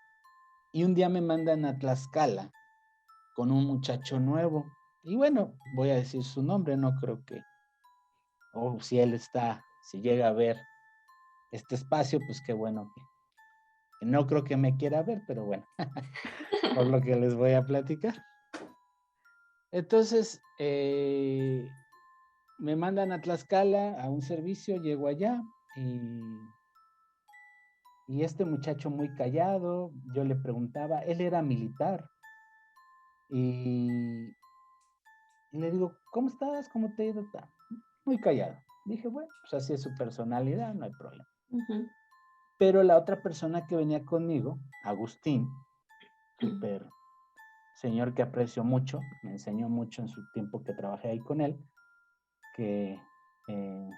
y un día me mandan a Tlaxcala con un muchacho nuevo. Y bueno, voy a decir su nombre, no creo que, o si él está, si llega a ver este espacio, pues qué bueno que no creo que me quiera ver, pero bueno, por lo que les voy a platicar. Entonces, me mandan a Tlaxcala a un servicio, llego allá y este muchacho muy callado, yo le preguntaba, él era militar y, y le digo, ¿cómo estás? ¿Cómo te ha ido? Muy callado. Dije, bueno, pues así es su personalidad, no hay problema. Ujú, Pero la otra persona que venía conmigo, Agustín, súper señor que aprecio mucho, me enseñó mucho en su tiempo que trabajé ahí con él, que eh,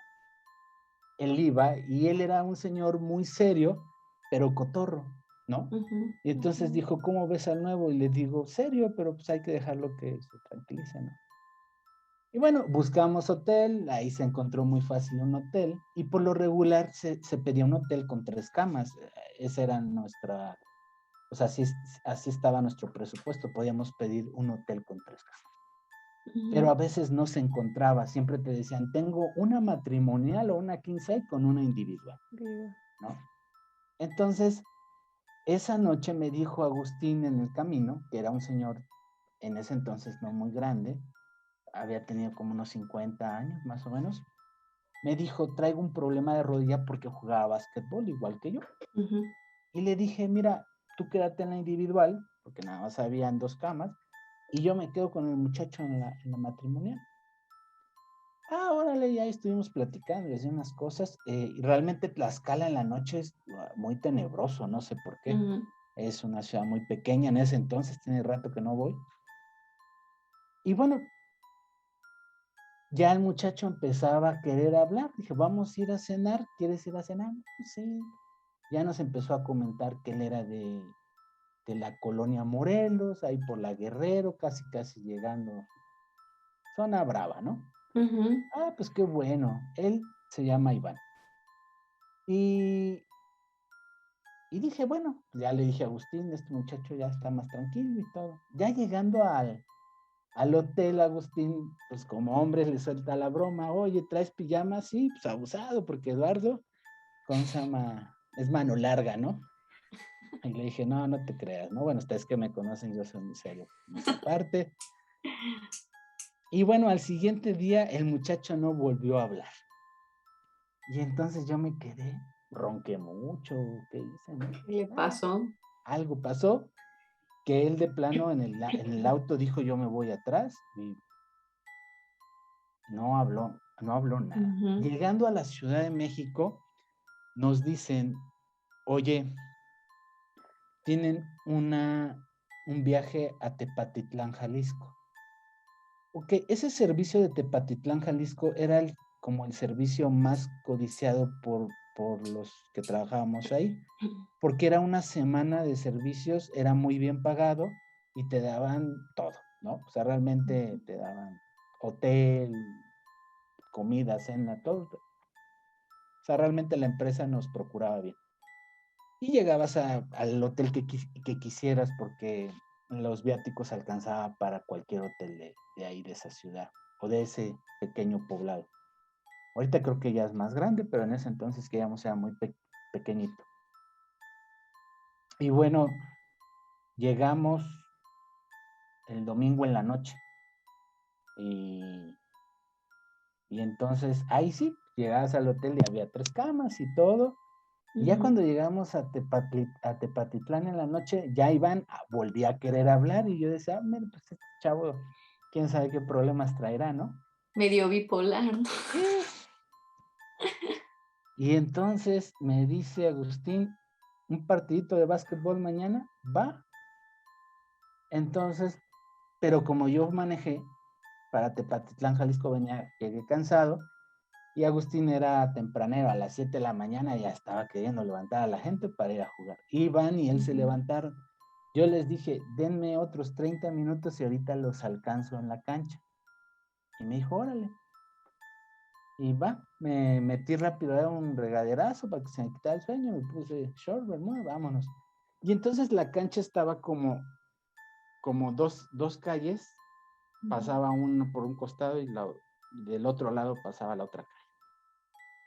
él iba y él era un señor muy serio, pero cotorro, ¿no? ujú, Y entonces ujú, dijo, ¿cómo ves al nuevo? Y le digo, serio, pero pues hay que dejarlo que se tranquilice, ¿no? Y bueno, buscamos hotel, ahí se encontró muy fácil un hotel, y por lo regular se pedía un hotel con 3 camas. Esa era nuestra, o sea, así estaba nuestro presupuesto, podíamos pedir un hotel con 3 camas. Pero a ujú. veces no se encontraba, siempre te decían, tengo una matrimonial o una king size con una individual, Digo, ¿no? Entonces, esa noche me dijo Agustín en el camino, que era un señor en ese entonces no muy grande, había tenido como unos 50 años más o menos, me dijo, traigo un problema de rodilla porque jugaba básquetbol igual que yo. Ujú, Y le dije, mira, tú quédate en la individual, porque nada más habían 2 camas, y yo me quedo con el muchacho en la matrimonial. Ah, órale, ya estuvimos platicando, le decía unas cosas, y realmente Tlaxcala en la noche es muy tenebroso, no sé por qué. ujú, Es una ciudad muy pequeña en ese entonces, tiene rato que no voy. Y bueno, ya el muchacho empezaba a querer hablar. Dije, vamos a ir a cenar, ¿quieres ir a cenar? Sí. Ya nos empezó a comentar que él era de la colonia Morelos, ahí por la Guerrero, casi casi llegando, zona brava, ¿no? ujú, Ah, pues qué bueno. Él se llama Iván. Y, y dije, bueno, ya le dije a Agustín, este muchacho ya está más tranquilo y todo. Ya llegando al hotel, Agustín, pues como hombre le suelta la broma, oye, ¿traes pijama? Sí, pues abusado, porque Eduardo, con Sama, es mano larga, ¿no? Y le dije, no, no te creas, ¿no? Bueno, ustedes que me conocen, yo soy muy serio en esa parte. Y bueno, al siguiente día el muchacho no volvió a hablar. Y entonces yo me quedé, ronqué mucho, ¿qué hice, no? ¿Qué le pasó? Algo pasó, que él de plano en el auto dijo, yo me voy atrás, y no habló nada. Ujú, Llegando a la Ciudad de México, nos dicen, oye, tienen un viaje a Tepatitlán, Jalisco. Ok, ese servicio de Tepatitlán, Jalisco era como el servicio más codiciado por los que trabajábamos ahí, porque era una semana de servicios, era muy bien pagado y te daban todo, ¿no? O sea, realmente te daban hotel, comida, cena, todo. O sea, realmente la empresa nos procuraba bien. Y llegabas al hotel que quisieras porque los viáticos alcanzaba para cualquier hotel de ahí, de esa ciudad o de ese pequeño poblado. Ahorita creo que ya es más grande, pero en ese entonces que íbamos era muy pequeñito. Y bueno, llegamos el domingo en la noche y, y entonces ahí sí, llegabas al hotel y había 3 camas y todo. Y ya ujú. cuando llegamos a Tepatitlán en la noche, ya Iván volvía a querer hablar y yo decía, ah, mira, pues este chavo, quién sabe qué problemas traerá, ¿no? Medio bipolar, ¿no? Sí. Y entonces me dice Agustín, un partidito de básquetbol mañana, va. Entonces, pero como yo manejé para Tepatitlán, Jalisco, llegué cansado y Agustín era tempranero, a las 7 de la mañana ya estaba queriendo levantar a la gente para ir a jugar. Iván y él se Ujú, levantaron. Yo les dije, denme otros 30 minutos y ahorita los alcanzo en la cancha. Y me dijo, órale. Y va, me metí rápido a un regaderazo para que se me quitara el sueño, me puse short, bermuda, vámonos. Y entonces la cancha estaba como dos calles, pasaba uno por un costado y del otro lado pasaba la otra calle.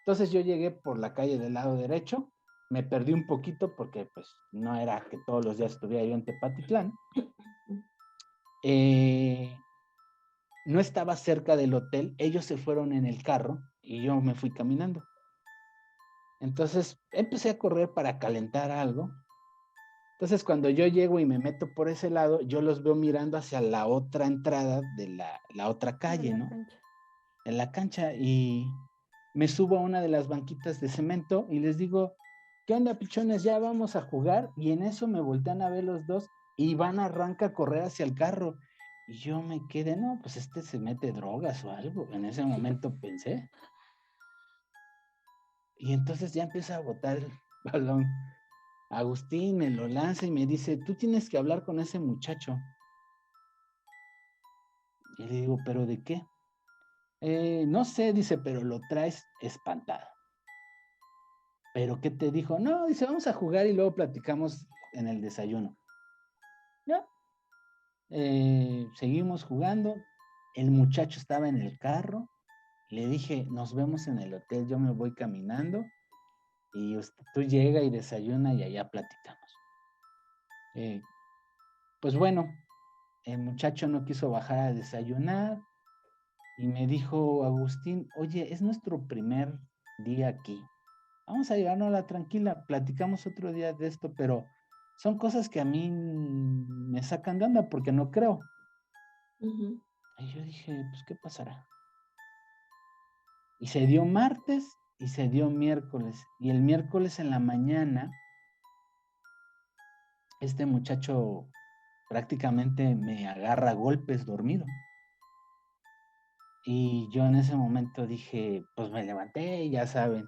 Entonces yo llegué por la calle del lado derecho, me perdí un poquito porque pues no era que todos los días estuviera yo en Tepatitlán. Eh, no estaba cerca del hotel, ellos se fueron en el carro y yo me fui caminando. Entonces empecé a correr para calentar algo. Entonces cuando yo llego y me meto por ese lado, yo los veo mirando hacia la otra entrada de la otra de calle, la ¿no? cancha. En la cancha y me subo a una de las banquitas de cemento y les digo, ¿qué onda, pichones? Ya vamos a jugar. Y en eso me voltean a ver los dos y Iván arranca a correr hacia el carro. Y yo me quedé, no, pues se mete drogas o algo. En ese momento pensé. Y entonces ya empieza a botar el balón. Agustín me lo lanza y me dice, tú tienes que hablar con ese muchacho. Y le digo, ¿pero de qué? No sé, dice, pero lo traes espantado. ¿Pero qué te dijo? No, dice, vamos a jugar y luego platicamos en el desayuno. Ya. Seguimos jugando. El muchacho estaba en el carro. Le dije, nos vemos en el hotel, yo me voy caminando y tú llega y desayuna y allá platicamos. Pues bueno, el muchacho no quiso bajar a desayunar y me dijo, Agustín, oye, es nuestro primer día aquí. Vamos a llevarnos a la tranquila, platicamos otro día de esto, pero son cosas que a mí me sacan de onda porque no creo. Ujú. Y yo dije, pues, ¿qué pasará? Y se dio martes y se dio miércoles. Y el miércoles en la mañana, este muchacho prácticamente me agarra a golpes dormido. Y yo en ese momento dije, pues me levanté, ya saben,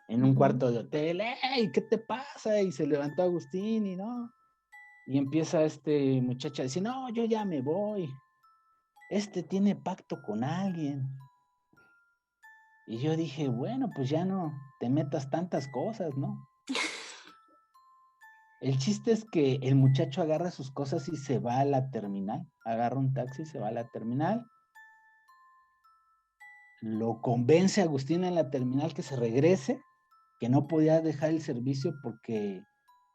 en un cuarto de hotel, ¡ey! ¿Qué te pasa? Y se levantó Agustín y no. Y empieza este muchacho a decir, no, yo ya me voy. Este tiene pacto con alguien. Y yo dije, bueno, pues ya no te metas tantas cosas, ¿no? El chiste es que el muchacho agarra sus cosas y se va a la terminal. Agarra un taxi y se va a la terminal. Lo convence a Agustín en la terminal que se regrese, que no podía dejar el servicio porque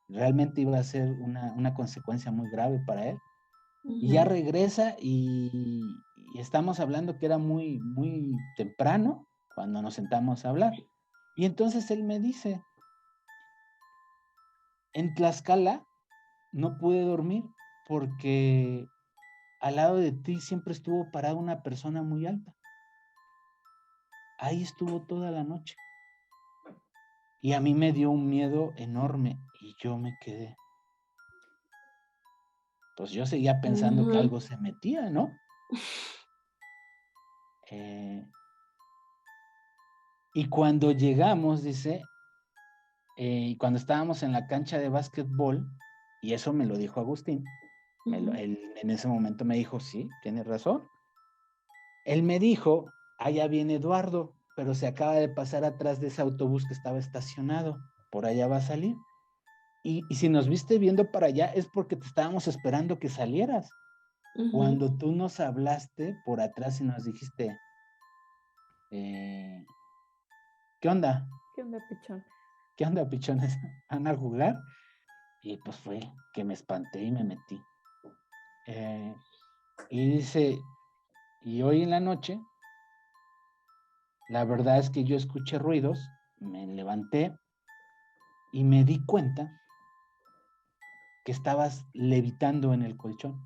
realmente iba a ser una consecuencia muy grave para él. Y ya regresa y estamos hablando que era muy, muy temprano cuando nos sentamos a hablar. Y entonces él me dice, en Tlaxcala no pude dormir porque al lado de ti siempre estuvo parada una persona muy alta. Ahí estuvo toda la noche. Y a mí me dio un miedo enorme y yo me quedé. Pues yo seguía pensando que algo se metía, ¿no? Y cuando llegamos, dice, cuando estábamos en la cancha de básquetbol, y eso me lo dijo Agustín, él en ese momento me dijo, sí, tienes razón. Él me dijo, allá viene Eduardo, pero se acaba de pasar atrás de ese autobús que estaba estacionado, por allá va a salir. Y si nos viste viendo para allá es porque te estábamos esperando que salieras. Cuando tú nos hablaste por atrás y nos dijiste, ¿qué onda? ¿Qué onda, pichón? ¿Qué onda, pichones? ¿Van a jugar? Y pues fue que me espanté y me metí. Y dice, y hoy en la noche, la verdad es que yo escuché ruidos, me levanté y me di cuenta que estabas levitando en el colchón.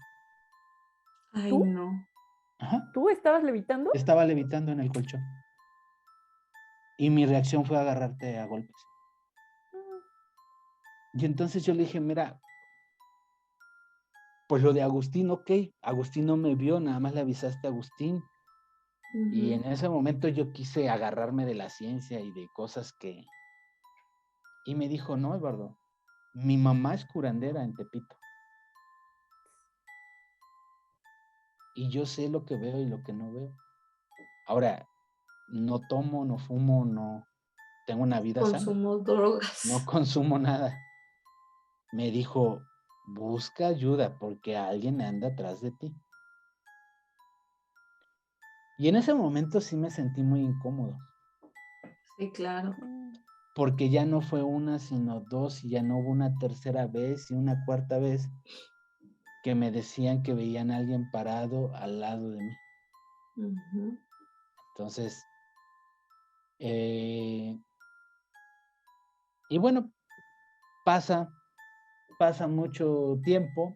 Ay, ¿Tú? no. Ajá, ¿Tú estabas levitando? estaba levitando en el colchón. Y mi reacción fue agarrarte a golpes. Y entonces yo le dije, mira, pues lo de Agustín, ok, Agustín no me vio, nada más le avisaste a Agustín. Y en ese momento yo quise agarrarme de la ciencia y de cosas que... Y me dijo, no, Eduardo, mi mamá es curandera en Tepito. Y yo sé lo que veo y lo que no veo. Ahora, no tomo, no fumo, no tengo una vida sana, Consumo drogas. no consumo nada. Me dijo, busca ayuda porque alguien anda atrás de ti. Y en ese momento sí me sentí muy incómodo, Sí, claro. porque ya no fue una, sino dos, y ya no hubo una tercera vez y una cuarta vez que me decían que veían a alguien parado al lado de mí. Entonces, y bueno, pasa mucho tiempo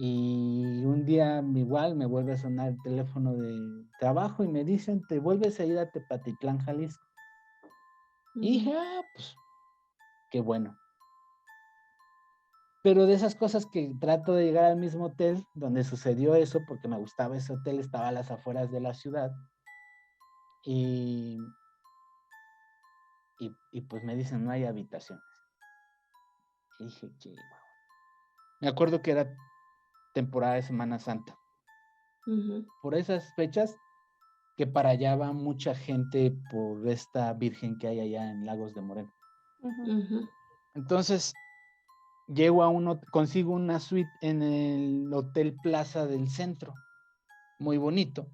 Y un día igual me vuelve a sonar el teléfono de trabajo y me dicen, te vuelves a ir a Tepatitlán, Jalisco. Y dije, pues, qué bueno. Pero de esas cosas que trato de llegar al mismo hotel donde sucedió eso, porque me gustaba ese hotel, estaba a las afueras de la ciudad. Y pues me dicen, no hay habitaciones. Y dije, chihuahua. Me acuerdo que era temporada de Semana Santa. Por esas fechas, que para allá va mucha gente por esta virgen que hay allá en Lagos de Moreno. Entonces, consigo una suite en el Hotel Plaza del Centro, muy bonito.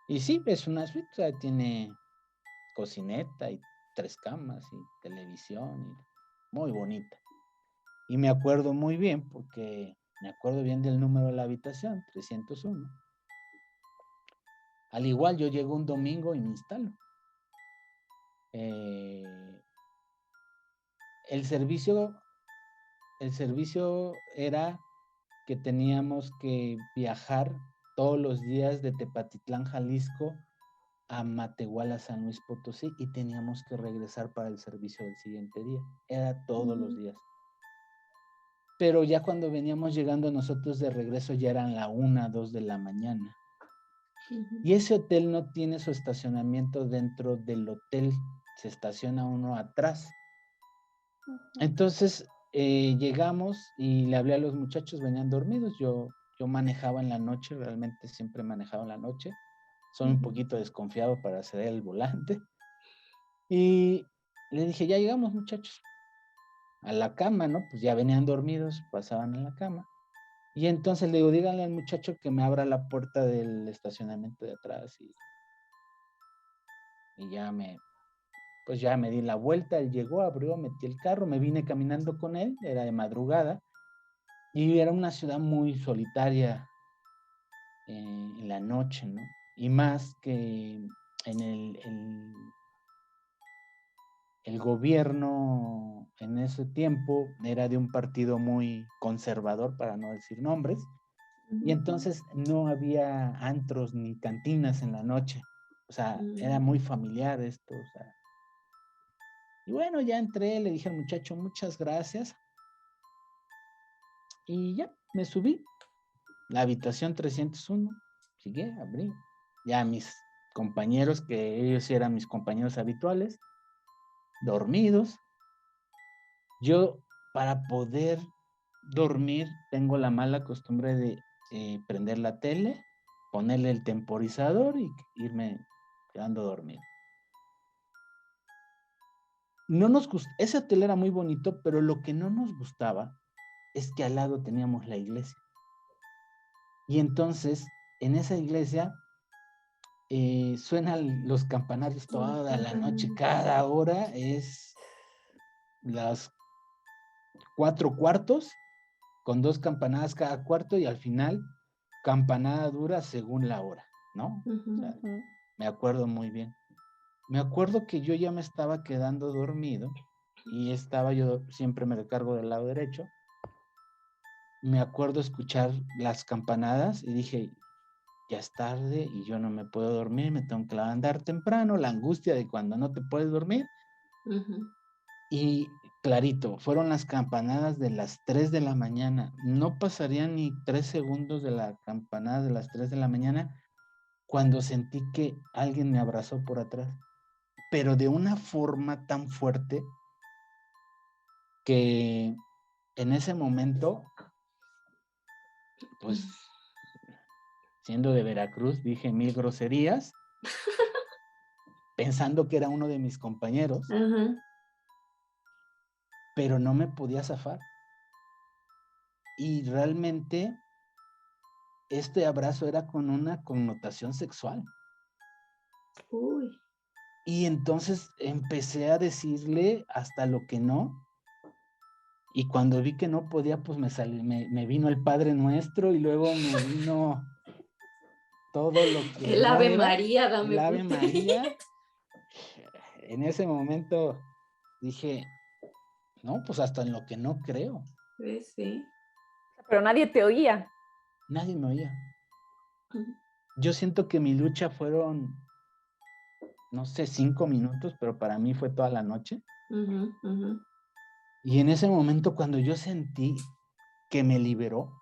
Y sí, es una suite, o sea, tiene cocineta y 3 camas y televisión, y muy bonita. Y me acuerdo muy bien, porque me acuerdo bien del número de la habitación, 301. Al igual, yo llego un domingo y me instalo. El servicio era que teníamos que viajar todos los días de Tepatitlán, Jalisco, a Matehuala, San Luis Potosí, y teníamos que regresar para el servicio del siguiente día. Era todos los días. Pero ya cuando veníamos llegando nosotros de regreso ya eran la 1, 2 de la mañana. Y ese hotel no tiene su estacionamiento dentro del hotel, se estaciona uno atrás. Entonces llegamos y le hablé a los muchachos, venían dormidos. Yo manejaba en la noche, realmente siempre manejaba en la noche. Soy un poquito desconfiado para ceder el volante. Y le dije, ya llegamos, muchachos, a la cama, ¿no? Pues ya venían dormidos, pasaban en la cama. Y entonces le digo, díganle al muchacho que me abra la puerta del estacionamiento de atrás. Y ya me di la vuelta, él llegó, abrió, metí el carro, me vine caminando con él, era de madrugada. Y era una ciudad muy solitaria en la noche, ¿no? Y más que en el gobierno en ese tiempo era de un partido muy conservador, para no decir nombres, y entonces no había antros ni cantinas en la noche. O sea, era muy familiar esto, o sea. Y bueno, ya entré, le dije al muchacho, muchas gracias. Y ya, me subí. La habitación 301, llegué, abrí. Ya mis compañeros, que ellos eran mis compañeros habituales, dormidos. Yo, para poder dormir, tengo la mala costumbre de prender la tele, ponerle el temporizador y irme quedando dormido. No nos gustó, ese hotel era muy bonito, pero lo que no nos gustaba es que al lado teníamos la iglesia. Y entonces, en esa iglesia, suenan los campanarios toda la noche, cada hora es las 4 cuartos, con 2 campanadas cada cuarto, y al final, campanada dura según la hora, ¿no? O sea, me acuerdo muy bien. Me acuerdo que yo ya me estaba quedando dormido, y yo siempre me recargo del lado derecho. Me acuerdo escuchar las campanadas y dije, ya es tarde y yo no me puedo dormir, me tengo que levantar temprano, la angustia de cuando no te puedes dormir. Y clarito, fueron las campanadas de las 3 de la mañana. No pasarían ni 3 segundos de la campanada de las 3 de la mañana cuando sentí que alguien me abrazó por atrás, pero de una forma tan fuerte que en ese momento, pues, siendo de Veracruz, dije 1000 groserías, pensando que era uno de mis compañeros, pero no me podía zafar. Y realmente este abrazo era con una connotación sexual. Uy. Y entonces empecé a decirle hasta lo que no. Y cuando vi que no podía, pues me vino el Padre Nuestro, y luego me vino todo lo que El no Ave era, María, dame el Ave usted. María. En ese momento dije, no, pues hasta en lo que no creo. Sí. Pero nadie te oía. Nadie me oía. Ujú, Yo siento que mi lucha fueron, no sé, 5 minutos, pero para mí fue toda la noche. ujú, ujú. Y en ese momento, cuando yo sentí que me liberó,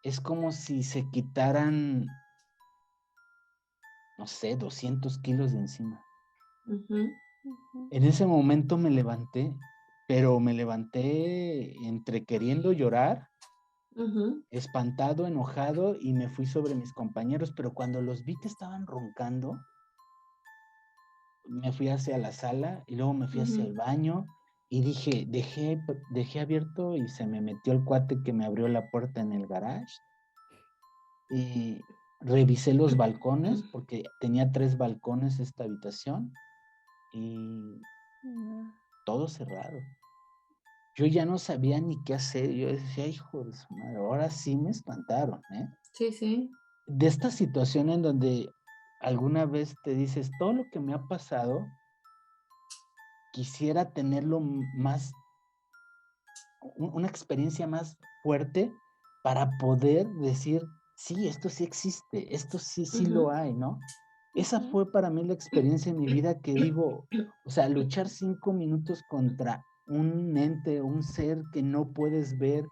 es como si se quitaran, no sé, 200 kilos de encima. Ujú, En ese momento me levanté, pero me levanté entre queriendo llorar, ujú, espantado, enojado, y me fui sobre mis compañeros, pero cuando los vi que estaban roncando, me fui hacia la sala y luego me fui hacia el ujú, baño y dejé abierto y se me metió el cuate que me abrió la puerta en el garage y revisé los balcones porque tenía 3 balcones esta habitación y todo cerrado. Yo ya no sabía ni qué hacer. Yo decía, hijo de su madre, ahora sí me espantaron, ¿eh? Sí, sí. De esta situación en donde alguna vez te dices, todo lo que me ha pasado, quisiera tenerlo más, una experiencia más fuerte para poder decir, sí, esto sí existe, esto sí, sí lo Ujú, hay, ¿no? Esa Ujú. fue para mí la experiencia en mi vida que digo, o sea, luchar 5 minutos contra un ente, un ser que no puedes ver,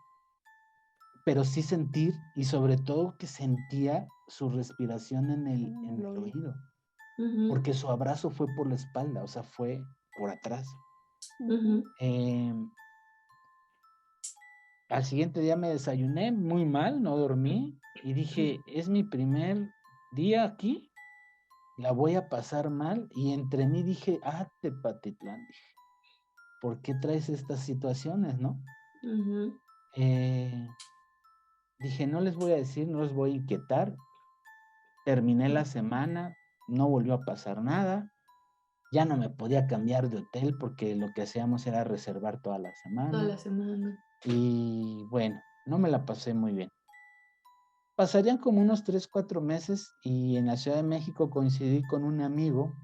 pero sí sentir y sobre todo que sentía su respiración en el oído, ujú, porque su abrazo fue por la espalda, o sea, fue por atrás. ujú, Em, Al siguiente día me desayuné muy mal, no dormí y dije, es mi primer día aquí, la voy a pasar mal y entre mí dije, Tepatitlán, dije, ¿por qué traes estas situaciones, no? ujú, Eh, Dije, no les voy a decir, no les voy a inquietar. Terminé la semana, no volvió a pasar nada, ya no me podía cambiar de hotel porque lo que hacíamos era reservar toda la toda semana la semana. y bueno, no me la pasé muy bien. Pasarían como unos 3, 4 meses y en la Ciudad de México coincidí con un amigo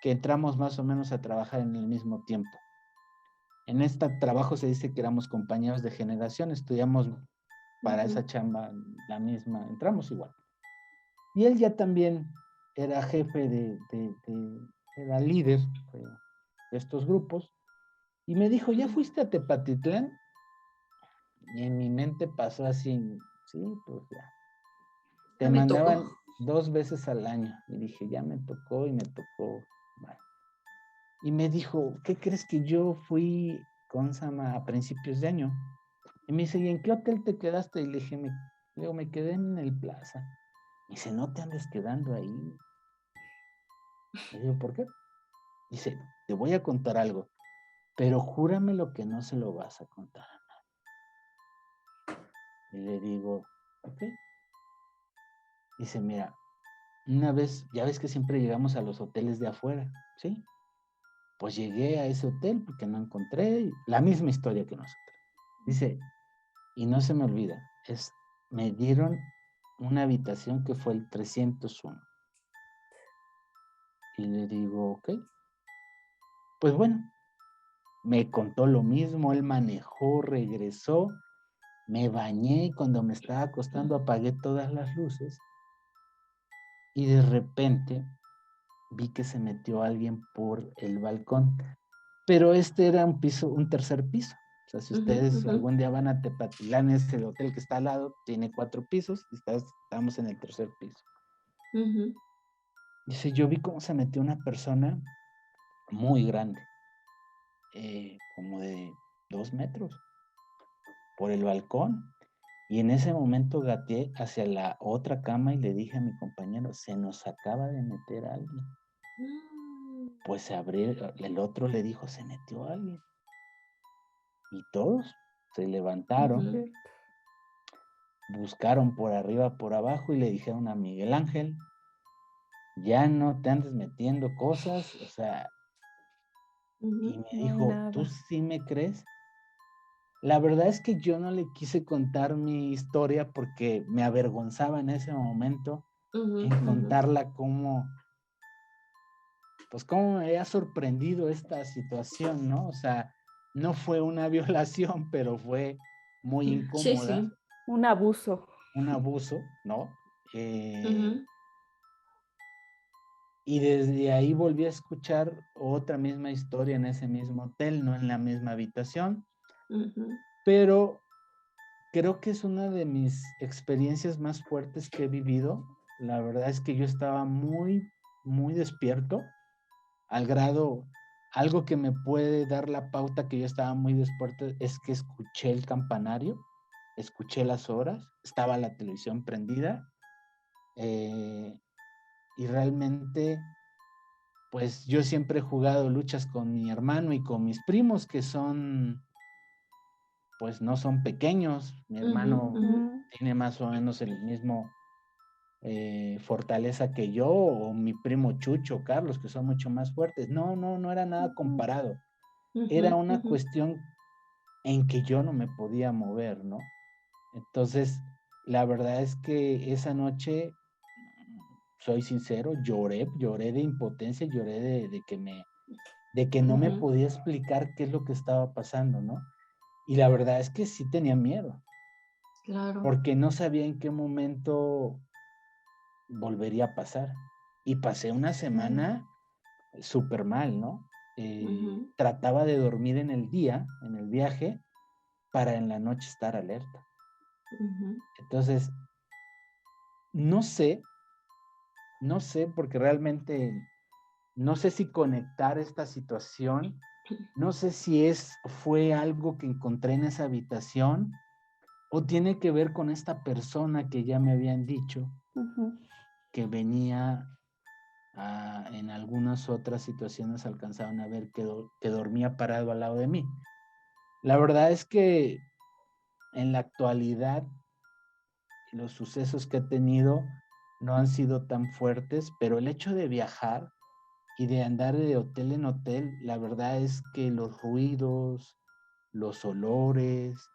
que entramos más o menos a trabajar en el mismo tiempo. En este trabajo se dice que éramos compañeros de generación, estudiamos para Ujú, esa chamba la misma, entramos igual. Y él ya también era jefe era líder de estos grupos y me dijo, ¿ya fuiste a Tepatitlán? Y en mi mente pasó así, sí, pues ya. ya Te me tocó. mandaban 2 veces al año. Y dije, ya me tocó y me tocó. Bueno. Y me dijo, ¿qué crees que yo fui con Sama a principios de año? Y me dice, ¿y en qué hotel te quedaste? Y le dije, me quedé en el Plaza. Me dice, no te andes quedando ahí. Le digo, ¿por qué? Dice, te voy a contar algo, pero júrame lo que no se lo vas a contar. Y le digo, ok. Dice, mira, una vez, ya ves que siempre llegamos a los hoteles de afuera, ¿sí? Pues llegué a ese hotel porque no encontré la misma historia que nosotros. Dice, y no se me olvida, me dieron una habitación que fue el 301. Y le digo, ok, pues bueno, me contó lo mismo, él manejó, regresó, me bañé y cuando me estaba acostando apagué todas las luces y de repente vi que se metió alguien por el balcón. Pero este era un piso, un tercer piso. O sea, si Ujú, ustedes ujú, algún día van a Tepatitlán, es el hotel que está al lado, tiene 4 pisos y estamos en el tercer piso. ujú, Dice, yo vi cómo se metió una persona muy grande, como de 2 metros, por el balcón. Y en ese momento gateé hacia la otra cama y le dije a mi compañero, se nos acaba de meter alguien. mm, Pues se abrió, el otro le dijo, se metió alguien. Y todos se levantaron, ujú, buscaron por arriba, por abajo y le dijeron a Miguel Ángel, ya no te andes metiendo cosas, o sea, y ujú, me No hay dijo, ¿tú nada. sí me crees? La verdad es que yo no le quise contar mi historia porque me avergonzaba en ese momento ujú, en ujú, contarla pues cómo me había sorprendido esta situación, ¿no? O sea, no fue una violación, pero fue muy Sí, incómoda, sí. Un abuso. un abuso, ¿no? Ujú, Y desde ahí volví a escuchar otra misma historia en ese mismo hotel, no en la misma habitación, ujú, pero creo que es una de mis experiencias más fuertes que he vivido. La verdad es que yo estaba muy, muy despierto, al grado, algo que me puede dar la pauta que yo estaba muy despierto es que escuché el campanario, escuché las horas, estaba la televisión prendida, eh, y realmente, pues yo siempre he jugado luchas con mi hermano y con mis primos, que son, pues no son pequeños. Mi ujú, hermano ujú. tiene más o menos el mismo fortaleza que yo, o mi primo Chucho, Carlos, que son mucho más fuertes. No, no, no era nada comparado. Ujú, Era una ujú. cuestión en que yo no me podía mover, ¿no? Entonces, la verdad es que esa noche, soy sincero, lloré de impotencia, lloré de que no me Ujú, podía explicar qué es lo que estaba pasando, ¿no? Y la verdad es que sí tenía miedo, claro. porque no sabía en qué momento volvería a pasar. Y pasé una semana súper mal, ¿no? Ujú, Trataba de dormir en el día, en el viaje, para en la noche estar alerta. ujú, Entonces, no sé, no sé, porque realmente no sé si conectar esta situación, no sé si fue algo que encontré en esa habitación o tiene que ver con esta persona que ya me habían dicho Ujú. que venía en algunas otras situaciones alcanzaban a ver que dormía parado al lado de mí. La verdad es que en la actualidad los sucesos que he tenido no han sido tan fuertes, pero el hecho de viajar y de andar de hotel en hotel, la verdad es que los ruidos, los olores,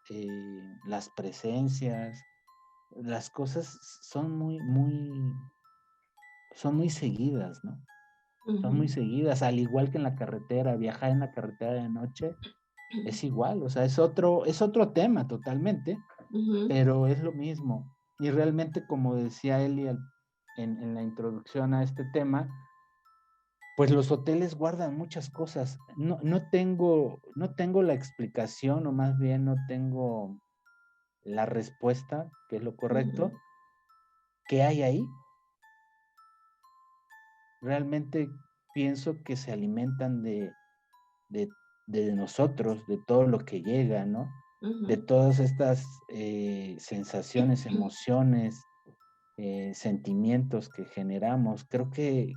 las presencias, las cosas son muy seguidas, ¿no? Son muy ujú, seguidas, al igual que en la carretera, viajar en la carretera de noche es igual, o sea, es otro tema totalmente, ujú, pero es lo mismo. Y realmente, como decía Eli en la introducción a este tema, pues los hoteles guardan muchas cosas. No tengo la explicación, o más bien no tengo la respuesta, que es lo correcto, ujú, que hay ahí. Realmente pienso que se alimentan de, de nosotros, de todo lo que llega, ¿no? De ujú. todas estas sensaciones, emociones, sentimientos que generamos. Creo que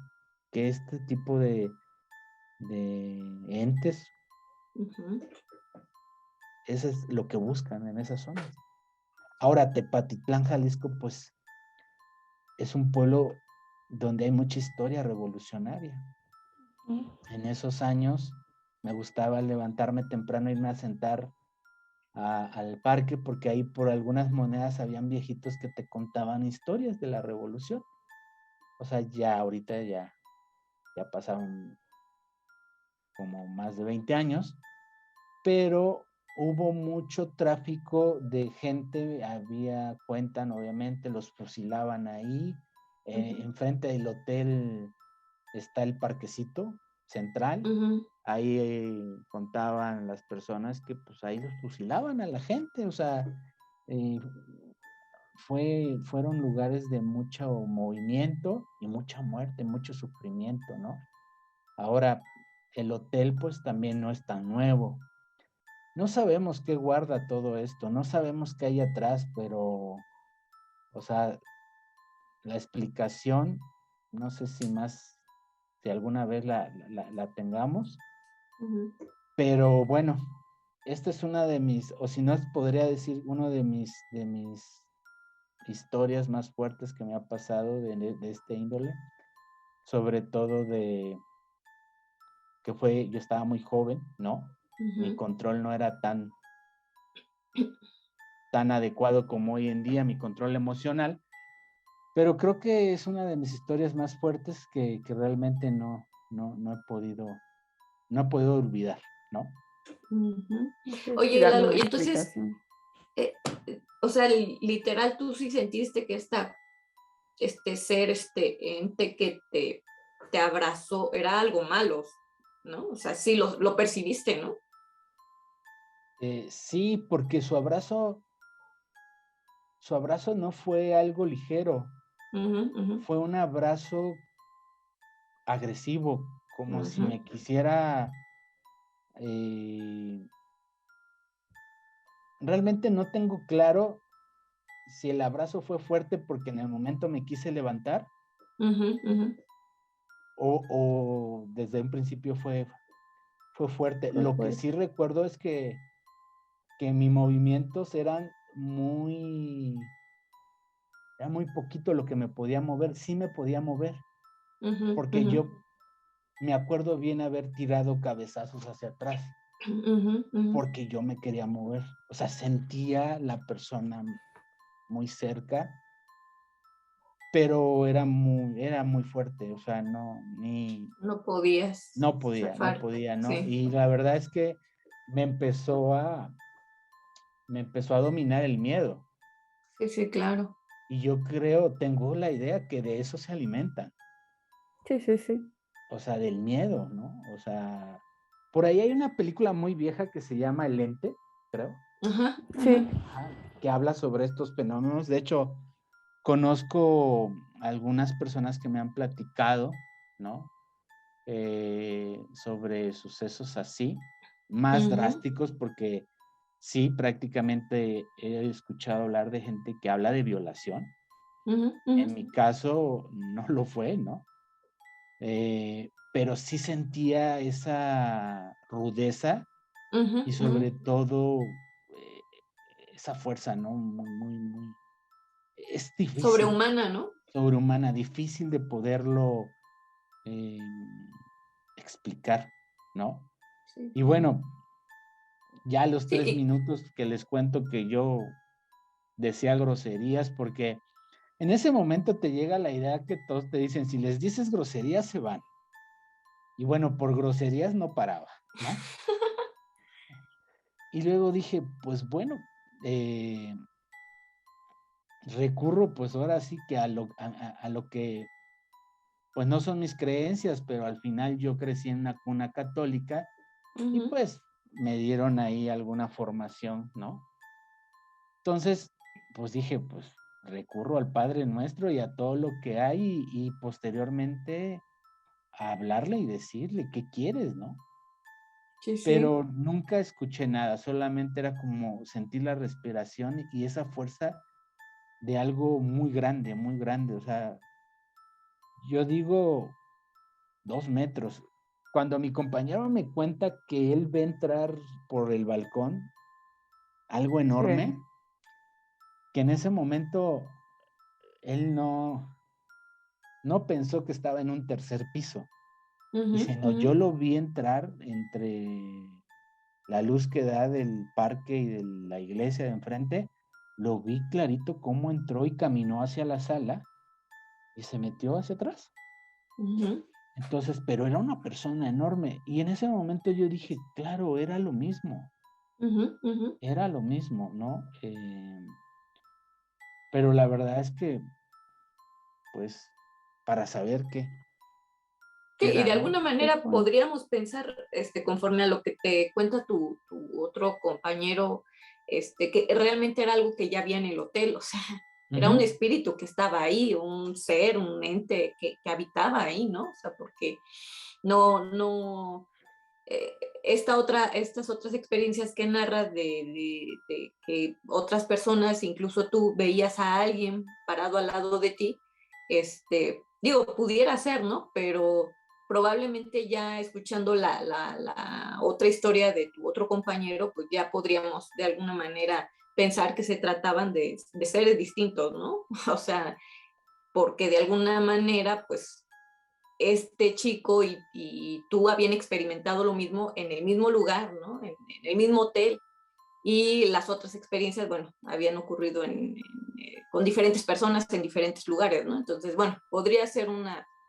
este tipo de entes, Ujú, eso es lo que buscan en esas zonas. Ahora, Tepatitlán, Jalisco, pues es un pueblo donde hay mucha historia revolucionaria. En esos años me gustaba levantarme temprano, irme a sentar al parque, porque ahí por algunas monedas habían viejitos que te contaban historias de la revolución. O sea, ya ahorita ya pasaron como más de 20 años, pero hubo mucho tráfico de gente, cuentan, obviamente, los fusilaban ahí. ujú, Enfrente del hotel está el parquecito central. ujú, Ahí contaban las personas que pues ahí los fusilaban a la gente, o sea, eh, fueron lugares de mucho movimiento y mucha muerte, mucho sufrimiento, ¿no? Ahora, el hotel pues también no es tan nuevo. No sabemos qué guarda todo esto, no sabemos qué hay atrás, pero, o sea, la explicación, no sé si alguna vez la tengamos, ujú. pero bueno, esta es una de o si no, podría decir, uno de mis historias más fuertes que me ha pasado de este índole, sobre todo yo estaba muy joven, ¿no? Mi Ujú, control no era tan adecuado como hoy en día, mi control emocional, pero creo que es una de mis historias más fuertes que realmente no he podido olvidar, ¿no? ujú. No sé si Oye, darle Lalo, una y entonces, explicación. O sea, literal, tú sí sentiste que este ser, este ente que te abrazó era algo malo, ¿no? O sea, sí lo percibiste, ¿no? Sí, porque su abrazo no fue algo ligero, Ujú, ujú, fue un abrazo agresivo, como si ujú, me quisiera, eh, realmente no tengo claro si el abrazo fue fuerte porque en el momento me quise levantar ujú, ujú. o desde un principio fue fuerte. Fue Lo que fuerte. sí recuerdo es que mis movimientos eran era muy poquito lo que me podía mover, sí me podía mover, Ujú, porque ujú, yo me acuerdo bien haber tirado cabezazos hacia atrás, ujú, ujú. porque yo me quería mover. O sea, sentía la persona muy cerca, pero era muy fuerte, o sea, No podías no zafarte, podía, ¿no? sí, Y la verdad es que me empezó a dominar el miedo. sí, sí, claro. Y yo tengo la idea que de eso se alimentan, Sí, sí, sí. o sea, del miedo, ¿no? O sea, por ahí hay una película muy vieja que se llama El Ente, creo, Ajá, Sí. ajá. ajá, que habla sobre estos fenómenos. De hecho, conozco algunas personas que me han platicado, ¿no? Sobre sucesos así, más Ujú, drásticos, porque sí, prácticamente he escuchado hablar de gente que habla de violación. ujú, ujú, En mi caso no lo fue, ¿no? Pero sí sentía esa rudeza ujú, y ujú. sobre todo eh, esa fuerza, ¿no? Muy, es difícil, Sobrehumana, ¿no? sobrehumana, difícil de poderlo eh, explicar, ¿no? Sí. Y bueno, ya a los Sí, 3 minutos que les cuento que yo decía groserías, porque en ese momento te llega la idea que todos te dicen, si les dices groserías se van. Y bueno, por groserías no paraba, ¿no? Y luego dije, pues bueno, eh, recurro pues ahora sí que a lo que, pues no son mis creencias, pero al final yo crecí en una cuna católica y ujú. pues me dieron ahí alguna formación, ¿no? Entonces, pues dije, pues recurro al Padre Nuestro y a todo lo que hay y posteriormente a hablarle y decirle, ¿qué quieres, no? Sí, sí. Pero nunca escuché nada, solamente era como sentir la respiración y esa fuerza de algo muy grande, o sea, yo digo 2 metros. Cuando mi compañero me cuenta que él ve entrar por el balcón algo Sí. enorme, que en ese momento él no pensó que estaba en un tercer piso. Ujú, Dice, no, ujú, yo lo vi entrar entre la luz que da del parque y de la iglesia de enfrente, lo vi clarito cómo entró y caminó hacia la sala y se metió hacia atrás. ujú, Entonces, pero era una persona enorme. Y en ese momento yo dije, claro, ujú, ujú. era lo mismo, ¿no? Pero la verdad es que, pues, para saber qué Sí, y era, de ¿no? alguna Qué manera fuerte. podríamos pensar, conforme a lo que te cuenta tu otro compañero, que realmente era algo que ya había en el hotel, o sea, era un Ujú. espíritu que estaba ahí, un ser, un ente que habitaba ahí, ¿no? O sea, porque no, eh, estas otras experiencias que narras de que otras personas, incluso tú veías a alguien parado al lado de ti, digo, pudiera ser, ¿no? Pero probablemente ya escuchando la otra historia de tu otro compañero, pues ya podríamos de alguna manera pensar que se trataban de seres distintos, ¿no? O sea, porque de alguna manera, pues este chico y tú habían experimentado lo mismo en el mismo lugar, ¿no? En el mismo hotel. Y las otras experiencias, bueno, habían ocurrido con diferentes personas en diferentes lugares, ¿no? Entonces, bueno, podría ser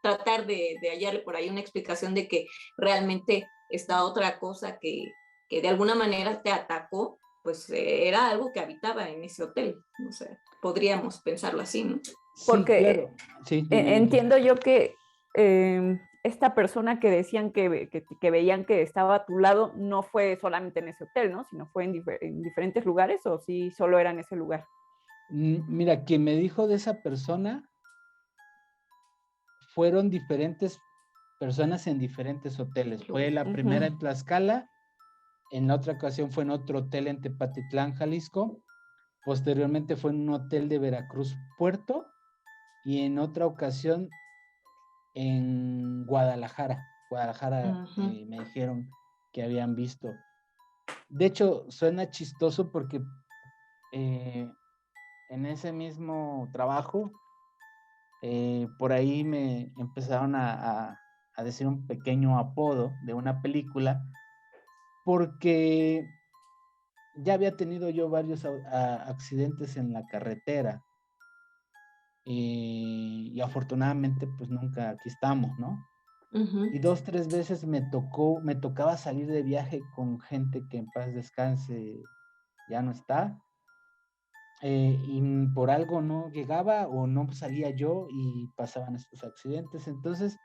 tratar de hallarle por ahí una explicación de que realmente esta otra cosa que de alguna manera te atacó, pues era algo que habitaba en ese hotel, no sé, podríamos pensarlo así, ¿no? Porque sí, claro. Sí, dime, Vicky. entiendo yo que esta persona que decían que veían que estaba a tu lado no fue solamente en ese hotel, ¿no? Sino fue en diferentes lugares, o sí solo era en ese lugar. Mira, quien me dijo de esa persona fueron diferentes personas en diferentes hoteles. Fue la primera en Tlaxcala, en la otra ocasión fue en otro hotel en Tepatitlán, Jalisco, posteriormente fue en un hotel de Veracruz, Puerto, y en otra ocasión en Guadalajara. Me dijeron que habían visto. De hecho, suena chistoso porque en ese mismo trabajo, por ahí me empezaron a decir un pequeño apodo de una película, porque ya había tenido yo varios accidentes en la carretera, y afortunadamente pues nunca aquí estamos, ¿no? Y 2, 3 veces me tocaba salir de viaje con gente que en paz descanse ya no está, y por algo no llegaba o no salía yo y pasaban estos accidentes. Entonces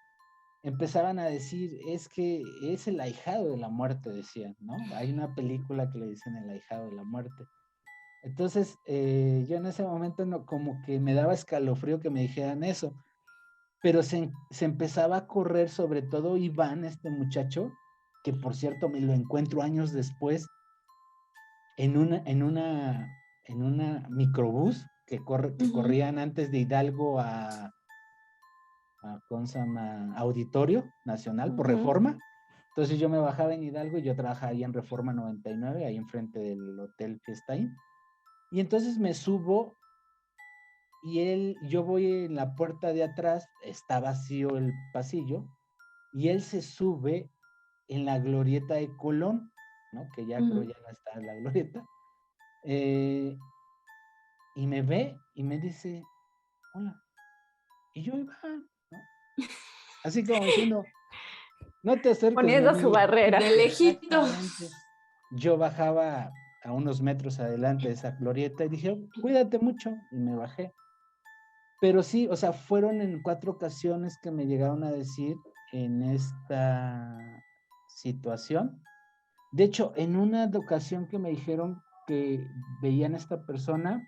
empezaban a decir, es que es el ahijado de la muerte, decían, ¿no? Hay una película que le dicen el ahijado de la muerte. Entonces, yo en ese momento no, como que me daba escalofrío que me dijeran eso, pero se empezaba a correr, sobre todo Iván, este muchacho, que por cierto me lo encuentro años después en una microbús que corrían antes de Hidalgo a ¿cómo se llama? Auditorio Nacional por Reforma. Entonces yo me bajaba en Hidalgo y yo trabajaba ahí en Reforma 99, ahí enfrente del Hotel Fiesta Inn. Y entonces me subo y yo voy en la puerta de atrás, está vacío el pasillo, y él se sube en la glorieta de Colón, ¿no? Que ya creo ya no está en la glorieta. Y me ve y me dice, hola. Y yo, Iván, ¿no? Así como diciendo, no te acerques, mi Poniendo su amigo. barrera. De lejitos. Exactamente. Yo bajaba a unos metros adelante de esa glorieta y dije, cuídate mucho, y me bajé. Pero sí, o sea, fueron en 4 ocasiones que me llegaron a decir en esta situación. De hecho, en una ocasión que me dijeron que veían a esta persona,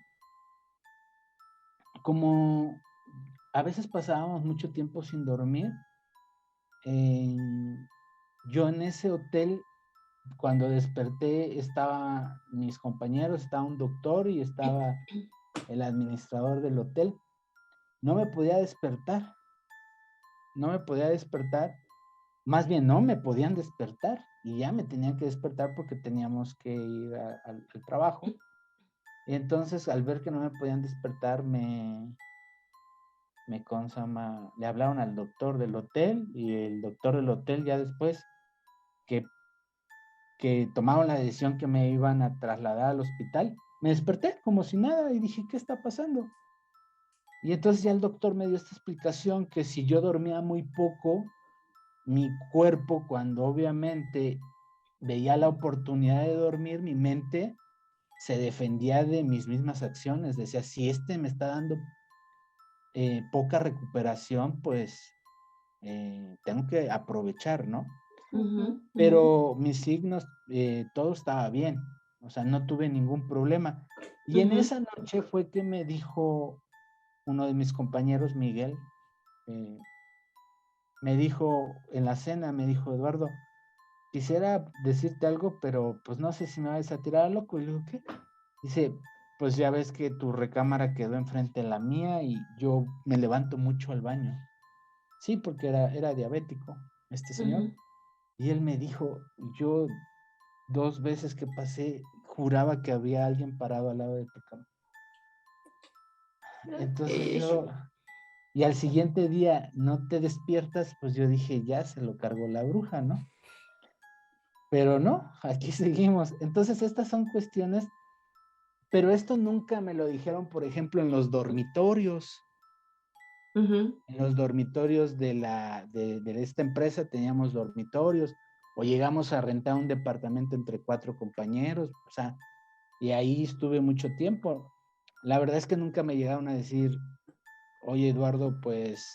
como a veces pasábamos mucho tiempo sin dormir, yo en ese hotel, cuando desperté, estaba mis compañeros, estaba un doctor y estaba el administrador del hotel. No me podía despertar, más bien no me podían despertar y ya me tenían que despertar porque teníamos que ir al trabajo. Entonces, al ver que no me podían despertar, le hablaron al doctor del hotel, y el doctor del hotel ya después que tomaron la decisión que me iban a trasladar al hospital, me desperté como si nada y dije, ¿qué está pasando? Y entonces ya el doctor me dio esta explicación, que si yo dormía muy poco, mi cuerpo, cuando obviamente veía la oportunidad de dormir, mi mente se defendía de mis mismas acciones. Decía, si me está dando poca recuperación, pues tengo que aprovechar, ¿no? Pero mis signos, todo estaba bien, o sea, no tuve ningún problema. Y en esa noche fue que me dijo uno de mis compañeros, Miguel, me dijo en la cena, me dijo, Eduardo, quisiera decirte algo, pero pues no sé si me vas a tirar a loco. Y le digo, ¿qué? Dice, pues ya ves que tu recámara quedó enfrente de la mía y yo me levanto mucho al baño. Sí, porque era diabético este señor. Y él me dijo, yo 2 veces que pasé, juraba que había alguien parado al lado de tu cama. Entonces y al siguiente día no te despiertas, pues yo dije, ya se lo cargó la bruja, ¿no? Pero no, aquí seguimos. Entonces estas son cuestiones, pero esto nunca me lo dijeron, por ejemplo, en los dormitorios. En los dormitorios de esta empresa teníamos dormitorios, o llegamos a rentar un departamento entre 4 compañeros, o sea, Y ahí estuve mucho tiempo. La verdad es que nunca me llegaron a decir, oye, Eduardo, pues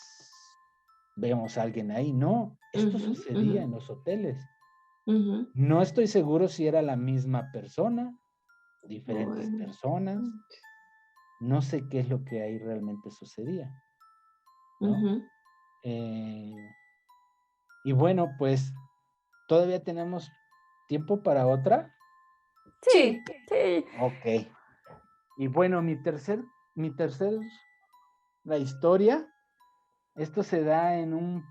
vemos a alguien ahí. No, esto sucedía en los hoteles. No estoy seguro si era la misma persona, diferentes Bueno. personas. No sé qué es lo que ahí realmente sucedía, ¿no? Y bueno, pues todavía tenemos tiempo para otra. Sí, Sí. sí. Ok. Y bueno, la historia, esto se da en un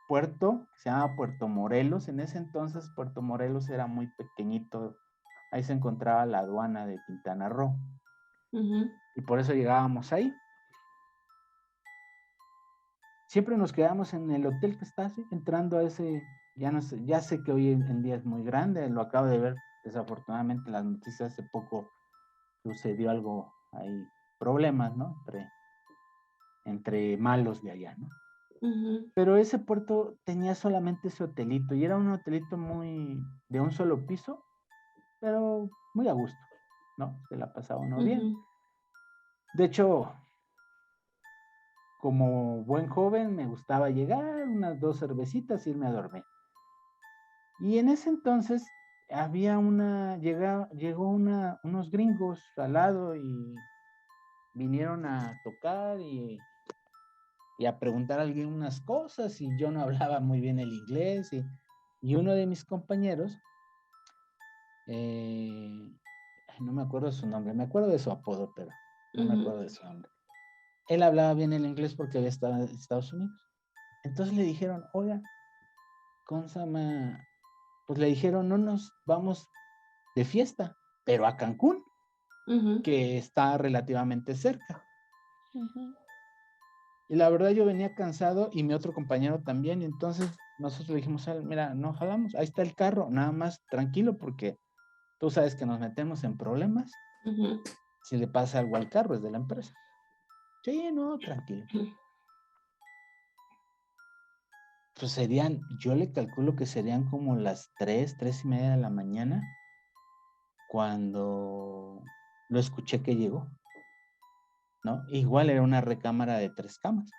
puerto que se llama Puerto Morelos. En ese entonces Puerto Morelos era muy pequeñito. Ahí se encontraba la aduana de Quintana Roo. Y por eso llegábamos ahí. Siempre nos quedamos en el hotel que está así, entrando a ese, ya no sé, ya sé que hoy en día es muy grande, lo acabo de ver desafortunadamente en las noticias, hace poco sucedió algo ahí, problemas, ¿no? Entre malos de allá, ¿no? Pero ese puerto tenía solamente ese hotelito y era un hotelito muy de un solo piso, pero muy a gusto, ¿no? Se la pasaba uno bien. De hecho, como buen joven, me gustaba llegar, unas 2 cervecitas, irme a dormir. Y en ese entonces había llegó unos gringos al lado y vinieron a tocar y a preguntar a alguien unas cosas y yo no hablaba muy bien el inglés y uno de mis compañeros, no me acuerdo su nombre, me acuerdo de su apodo, pero no me acuerdo de su nombre. Él hablaba bien el inglés porque había estado en Estados Unidos. Entonces le dijeron, oiga, ¿cómo se llama? Pues le dijeron, no nos vamos de fiesta, pero a Cancún, que está relativamente cerca. Y la verdad yo venía cansado y mi otro compañero también, y entonces nosotros dijimos, mira, no jalamos, ahí está el carro, nada más tranquilo porque tú sabes que nos metemos en problemas si le pasa algo al carro, es de la empresa. Sí, no, tranquilo. Pues yo le calculo que serían como las 3:30 de la mañana cuando lo escuché que llegó, ¿no? Igual era una recámara de 3 camas.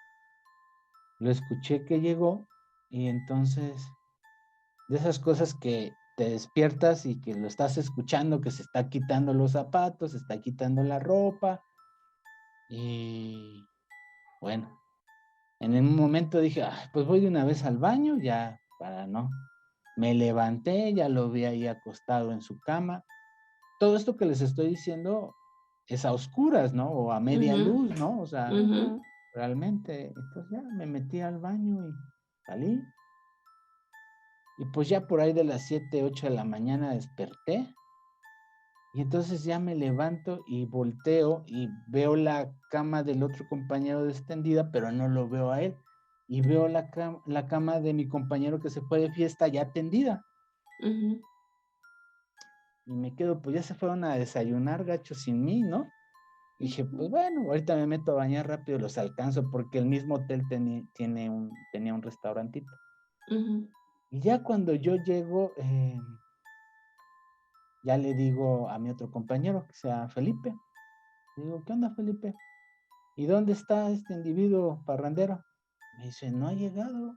Lo escuché que llegó y entonces de esas cosas que te despiertas y que lo estás escuchando, que se está quitando los zapatos, se está quitando la ropa y bueno, en un momento dije, pues voy de una vez al baño ya para no. Me levanté, ya lo vi ahí acostado en su cama. Todo esto que les estoy diciendo es a oscuras, ¿no? O a media luz, ¿no? O sea, realmente. Entonces ya me metí al baño y salí. Y pues ya por ahí de las 7, 8 de la mañana desperté. Y entonces ya me levanto y volteo y veo la cama del otro compañero extendida, pero no lo veo a él. Y veo la cama de mi compañero que se fue de fiesta ya tendida. Y me quedo, pues ya se fueron a desayunar, gacho, sin mí, ¿no? Y dije, pues bueno, ahorita me meto a bañar rápido, los alcanzo, porque el mismo hotel tenía un restaurantito. Y ya cuando yo llego, ya le digo a mi otro compañero, que sea Felipe. Le digo, ¿qué onda, Felipe? ¿Y dónde está este individuo parrandero? Me dice, no ha llegado.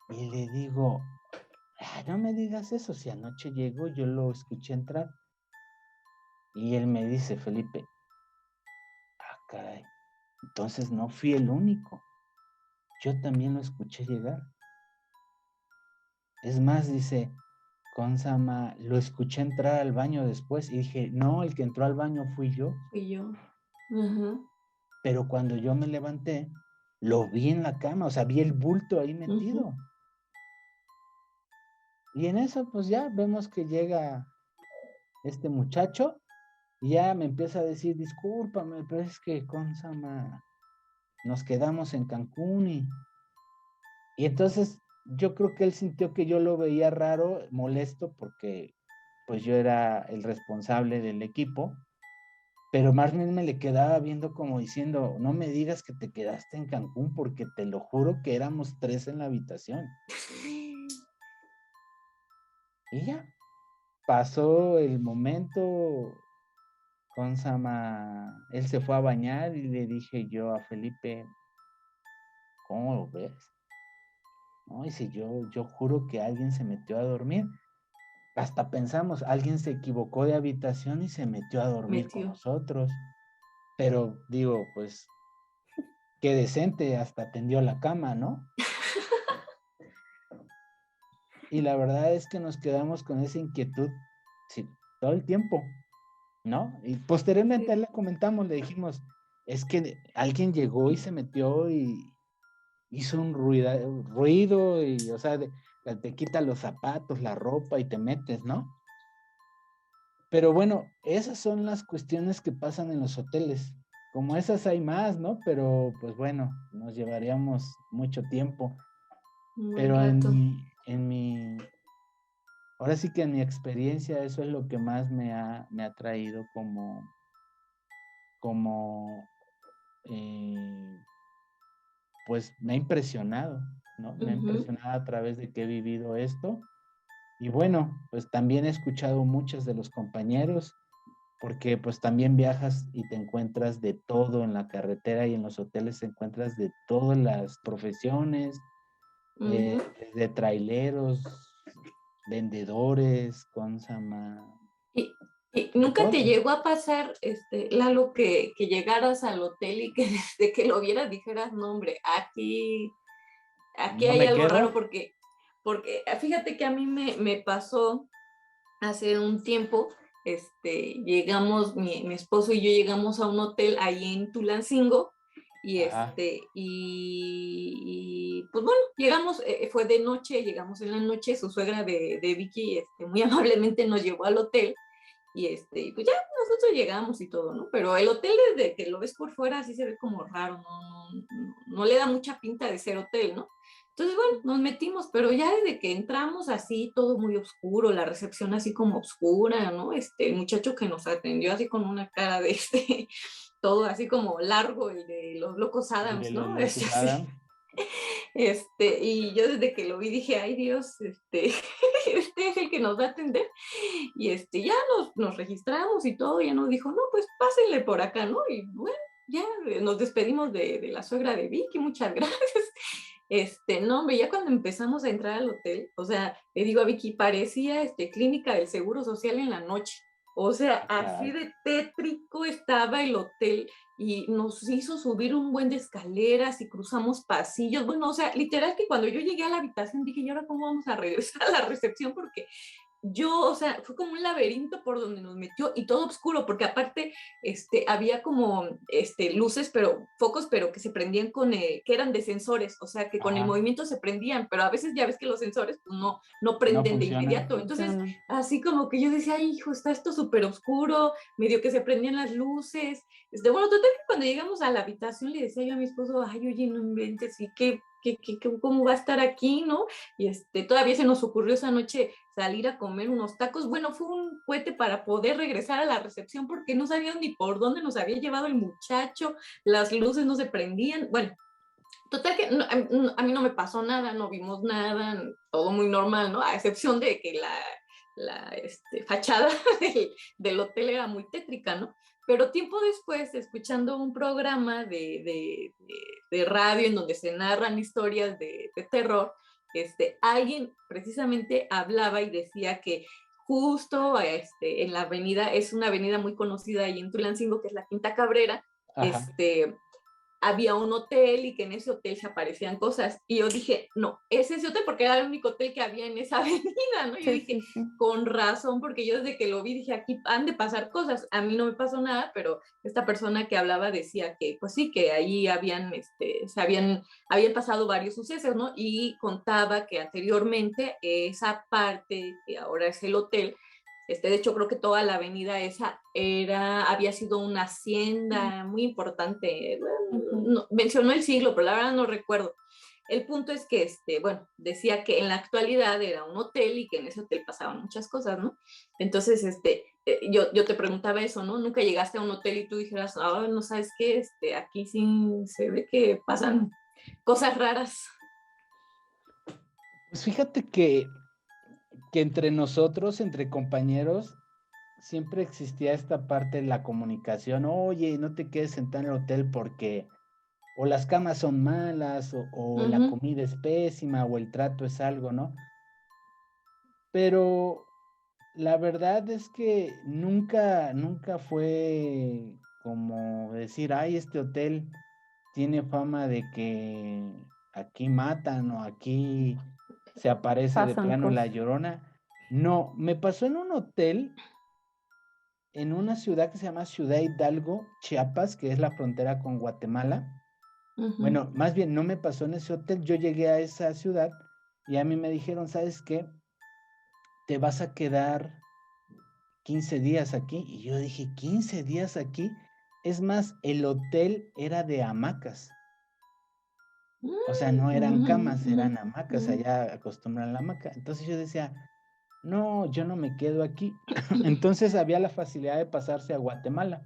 Y le digo, no me digas eso, si anoche llegó, yo lo escuché entrar. Y él me dice, Felipe, caray, entonces no fui el único. Yo también lo escuché llegar. Es más, dice, Consama, lo escuché entrar al baño después y dije, no, el que entró al baño fui yo. Fui yo. Pero cuando yo me levanté, lo vi en la cama, o sea, vi el bulto ahí metido. Y en eso, pues ya vemos que llega este muchacho y ya me empieza a decir, discúlpame, pero es que, Consama, nos quedamos en Cancún y entonces yo creo que él sintió que yo lo veía raro, molesto, porque pues yo era el responsable del equipo, pero más bien me le quedaba viendo como diciendo, no me digas que te quedaste en Cancún, porque te lo juro que éramos 3 en la habitación. Y ya, pasó el momento, Consama, él se fue a bañar y le dije yo a Felipe, ¿cómo lo ves? No, dice, yo juro que alguien se metió a dormir. Hasta pensamos, alguien se equivocó de habitación y se metió a dormir con Metió. nosotros. Pero digo, pues, qué decente, hasta tendió la cama, ¿no? Y la verdad es que nos quedamos con esa inquietud, sí, todo el tiempo, ¿no? Y posteriormente a él le comentamos, le dijimos, es que alguien llegó y se metió y hizo un ruido y, o sea, te quita los zapatos, la ropa y te metes, ¿no? Pero bueno, esas son las cuestiones que pasan en los hoteles. Como esas hay más, ¿no? Pero pues bueno, nos llevaríamos mucho tiempo. Un buen Pero rato. ahora sí que en mi experiencia eso es lo que más me ha traído como, eh, pues me ha impresionado, ¿no? Me ha Ujú. impresionado a través de que he vivido esto. Y bueno, pues también he escuchado muchos de los compañeros, porque pues también viajas y te encuentras de todo en la carretera y en los hoteles te encuentras de todas las profesiones, Ujú. desde traileros, vendedores, consama, Y, y de nunca te todo. llegó a pasar, Lalo, que llegaras al hotel y que desde que lo vieras dijeras, no, hombre, aquí No hay me algo quedo. raro porque fíjate que a mí me pasó hace un tiempo, llegamos, mi esposo y yo llegamos a un hotel ahí en Tulancingo y Ajá, pues bueno, llegamos, fue de noche, llegamos en la noche, su suegra de Vicky, muy amablemente nos llevó al hotel y pues ya nosotros llegamos y todo, ¿no? Pero el hotel desde que lo ves por fuera sí se ve como raro, no le da mucha pinta de ser hotel, ¿no? Entonces, bueno, nos metimos, pero ya desde que entramos así, todo muy oscuro, la recepción así como oscura, ¿no? El muchacho que nos atendió así con una cara de todo así como largo, el de los Locos el de Adams, los ¿no? locos Así. Adams. Y yo desde que lo vi dije, ay Dios, este es el que nos va a atender. Y ya nos registramos y todo, ya nos dijo, no, pues pásenle por acá, ¿no? Y bueno, ya nos despedimos de la suegra de Vicky, muchas gracias. No, hombre, ya cuando empezamos a entrar al hotel, o sea, le digo a Vicky, parecía clínica del Seguro Social en la noche. O sea, Ah, así caray. de tétrico estaba el hotel y nos hizo subir un buen de escaleras y cruzamos pasillos. Bueno, o sea, literal que cuando yo llegué a la habitación dije, ¿y ahora cómo vamos a regresar a la recepción? Porque yo, o sea, fue como un laberinto por donde nos metió y todo oscuro, porque aparte, había como, luces, pero focos, pero que se prendían que eran de sensores, o sea, que con el Ajá, movimiento se prendían, pero a veces ya ves que los sensores pues, no no prenden de funciona. inmediato. Entonces, así como que yo decía, ay, hijo, está esto súper oscuro, medio que se prendían las luces. Bueno, total que cuando llegamos a la habitación le decía yo a mi esposo, ay, oye, no inventes, ¿y cómo va a estar aquí, no? Y todavía se nos ocurrió esa noche salir a comer unos tacos. Bueno, fue un cohete para poder regresar a la recepción porque no sabían ni por dónde nos había llevado el muchacho, las luces no se prendían. Bueno, total que a mí no me pasó nada, no vimos nada, todo muy normal, ¿no? A excepción de que la fachada del hotel era muy tétrica, ¿no? Pero tiempo después, escuchando un programa de radio en donde se narran historias de terror, alguien precisamente hablaba y decía que justo en la avenida, es una avenida muy conocida ahí en Tulancingo, que es la Quinta Cabrera, Ajá, había un hotel y que en ese hotel se aparecían cosas. Y yo dije, no, es ese hotel porque era el único hotel que había en esa avenida, ¿no? Yo Sí, dije, sí, sí. con razón, porque yo desde que lo vi dije, aquí han de pasar cosas. A mí no me pasó nada, pero esta persona que hablaba decía que, pues sí, que ahí habían pasado varios sucesos, ¿no? Y contaba que anteriormente esa parte, que ahora es el hotel, de hecho, creo que toda la avenida esa había sido una hacienda muy importante. Ujú. No, mencionó el siglo, pero la verdad no recuerdo. El punto es que, bueno, decía que en la actualidad era un hotel y que en ese hotel pasaban muchas cosas, ¿no? Entonces, yo te preguntaba eso, ¿no? Nunca llegaste a un hotel y tú dijeras, ah, no sabes qué, aquí sí se ve que pasan cosas raras. pues fíjate que que entre nosotros, entre compañeros, siempre existía esta parte de la comunicación. Oye, no te quedes sentado en el hotel porque o las camas son malas, o la comida es pésima, o el trato es algo, ¿no? Pero la verdad es que nunca fue como decir, ay, este hotel tiene fama de que aquí matan o aquí se aparece de Pasan plano la cosas. Llorona. No, me pasó en un hotel en una ciudad que se llama Ciudad Hidalgo, Chiapas, que es la frontera con Guatemala. Bueno, más bien no me pasó en ese hotel, yo llegué a esa ciudad y a mí me dijeron, ¿sabes qué? Te vas a quedar 15 días aquí. Y yo dije, ¿15 días aquí? Es más, el hotel era de hamacas. O sea, no eran camas, eran hamacas, allá acostumbran la hamaca. Entonces yo decía, no, yo no me quedo aquí. Entonces había la facilidad de pasarse a Guatemala.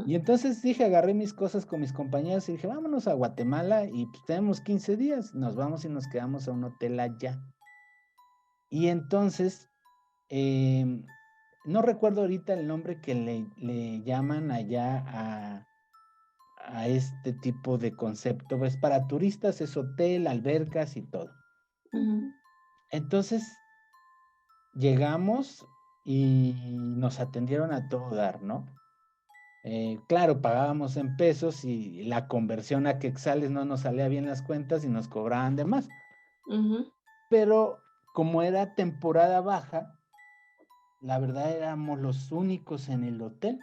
Y entonces dije, agarré mis cosas con mis compañeros y dije, vámonos a Guatemala y pues tenemos 15 días, nos vamos y nos quedamos a un hotel allá. Y entonces, no recuerdo ahorita el nombre que le llaman allá a este tipo de concepto. Es para turistas, es hotel, albercas y todo. Entonces, llegamos y nos atendieron a todo dar, ¿no? Claro, pagábamos en pesos y la conversión a quetzales no nos salía bien las cuentas y nos cobraban de más. Pero como era temporada baja, la verdad éramos los únicos en el hotel.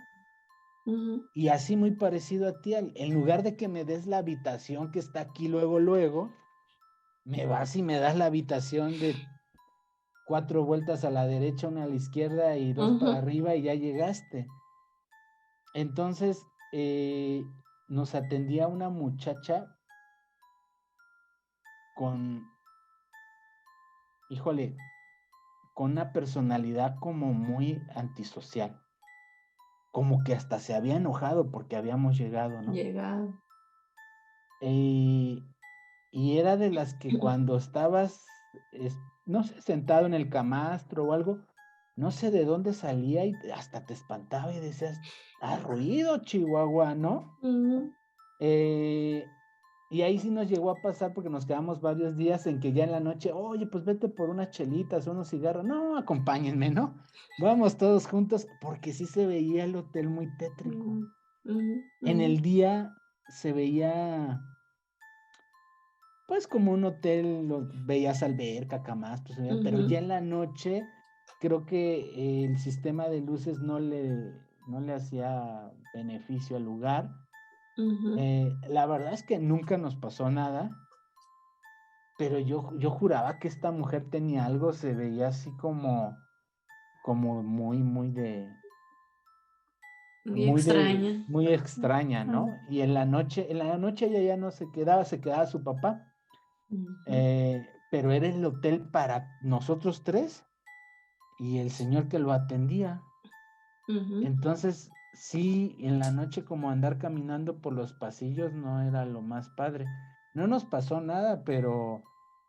Y así muy parecido a ti, en lugar de que me des la habitación que está aquí luego, me vas y me das la habitación de 4 vueltas a la derecha, una a la izquierda y 2 para arriba y ya llegaste. Entonces, nos atendía una muchacha con, híjole, con una personalidad como muy antisocial, como que hasta se había enojado porque habíamos llegado, ¿no? Llegado. Y era de las que cuando estabas, no sé, sentado en el camastro o algo, no sé de dónde salía y hasta te espantaba y decías, ¡ah, ruido, Chihuahua!, ¿no? Y ahí sí nos llegó a pasar porque nos quedamos varios días en que ya en la noche, oye, pues vete por unas chelitas o unos cigarros. No, acompáñenme, ¿no? Vamos todos juntos porque sí se veía el hotel muy tétrico. En el día se veía, pues como un hotel, veías alberca, camastros, pero ya en la noche creo que el sistema de luces no le hacía beneficio al lugar. La verdad es que nunca nos pasó nada, pero yo juraba que esta mujer tenía algo, se veía así como Muy extraña. muy extraña, ¿no? Y en la noche ella ya no se quedaba su papá, pero era el hotel para nosotros tres y el señor que lo atendía. Entonces, sí, en la noche como andar caminando por los pasillos no era lo más padre. No nos pasó nada, pero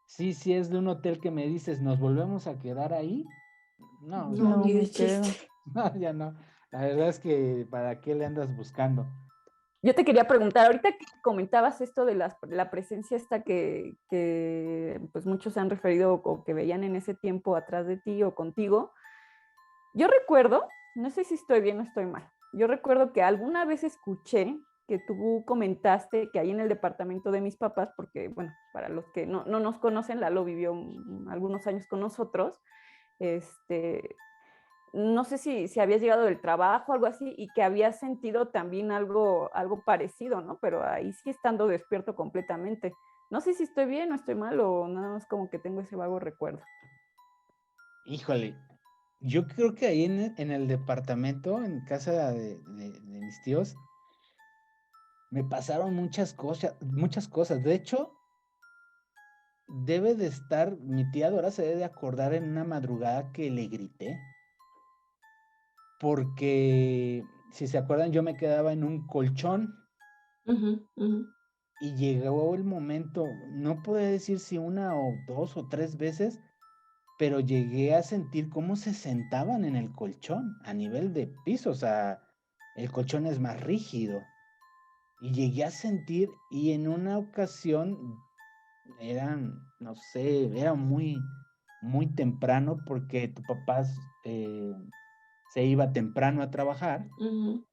sí es de un hotel que me dices, ¿nos volvemos a quedar ahí? No, ya No, No ni de me quedo. chiste. no, ya no. La verdad es que ¿para qué le andas buscando? Yo te quería preguntar, ahorita que comentabas esto de la presencia esta pues muchos han referido o que veían en ese tiempo atrás de ti o contigo, yo recuerdo, no sé si estoy bien o estoy mal, yo recuerdo que alguna vez escuché que tú comentaste que ahí en el departamento de mis papás, porque bueno, para los que no nos conocen, Lalo vivió algunos años con nosotros, este, no sé si habías llegado del trabajo, algo así, y que habías sentido también algo parecido, ¿no? Pero ahí sí estando despierto completamente. No sé si estoy bien o estoy mal o nada más como que tengo ese vago recuerdo. Híjole, yo creo que ahí en el departamento, en casa de mis tíos, me pasaron muchas cosas, muchas cosas. De hecho, debe de estar, mi tía Dora se debe de acordar en una madrugada que le grité, porque si se acuerdan, yo me quedaba en un colchón y llegó el momento, no puedo decir si una o dos o tres veces, pero llegué a sentir cómo se sentaban en el colchón a nivel de piso, o sea, el colchón es más rígido. Y llegué a sentir, y en una ocasión no sé, era muy temprano porque tu papá se iba temprano a trabajar Ujú.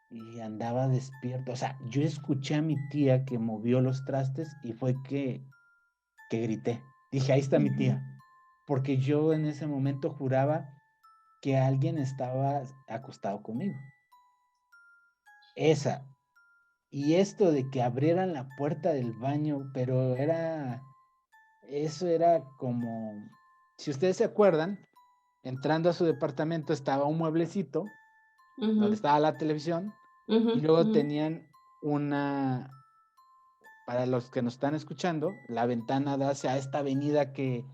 y andaba despierto. O sea, yo escuché a mi tía que movió los trastes y fue que grité. Dije, ahí está mi tía. Porque yo en ese momento juraba que alguien estaba acostado conmigo. Esa. Y esto de que abrieran la puerta del baño, pero eso era como, si ustedes se acuerdan, entrando a su departamento estaba un mueblecito donde Ujú. estaba la televisión y Ujú. luego Ujú. tenían para los que nos están escuchando, la ventana da hacia esta avenida que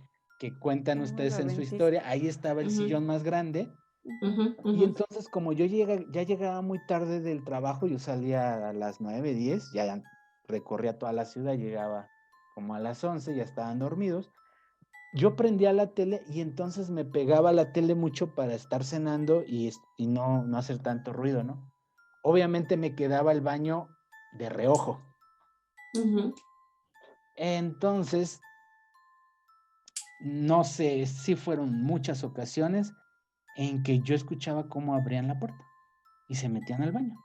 cuentan Tenemos ustedes la en su ventisca. historia, ahí estaba el Ujú. sillón más grande. Ujú. Y Ujú. entonces, como ya llegaba muy tarde del trabajo, yo salía a las 9:10, ya recorría toda la ciudad, llegaba como a las 11, ya estaban dormidos. Yo prendía la tele y entonces me pegaba a la tele mucho para estar cenando y no hacer tanto ruido, ¿no? Obviamente me quedaba el baño de reojo. Ujú. Entonces, no sé si fueron muchas ocasiones en que yo escuchaba cómo abrían la puerta y se metían al baño.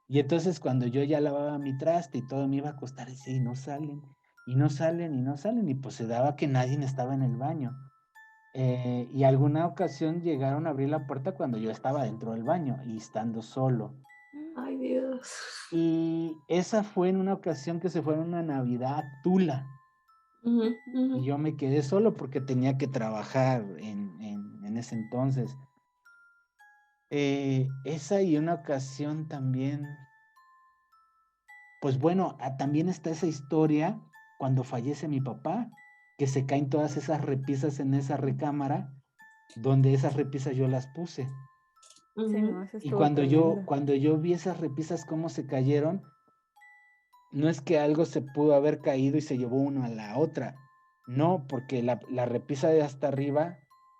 Y entonces cuando yo ya lavaba mi traste y todo me iba a acostar, y sí, no salen, y no salen, y no salen, y pues se daba que nadie estaba en el baño. Y alguna ocasión llegaron a abrir la puerta cuando yo estaba dentro del baño y estando solo. Ay, Dios. Y esa fue en una ocasión que se fue en una Navidad a Tula. Ujú. Y Ujú. yo me quedé solo porque tenía que trabajar en ese entonces. Esa y una ocasión también, pues bueno, también está esa historia cuando fallece mi papá, que se caen todas esas repisas en esa recámara, donde esas repisas yo las puse. Sí, no, Ujú. eso Y estuvo tremendo. cuando yo vi esas repisas cómo se cayeron, no es que algo se pudo haber caído y se llevó uno a la otra. No, porque la repisa de hasta arriba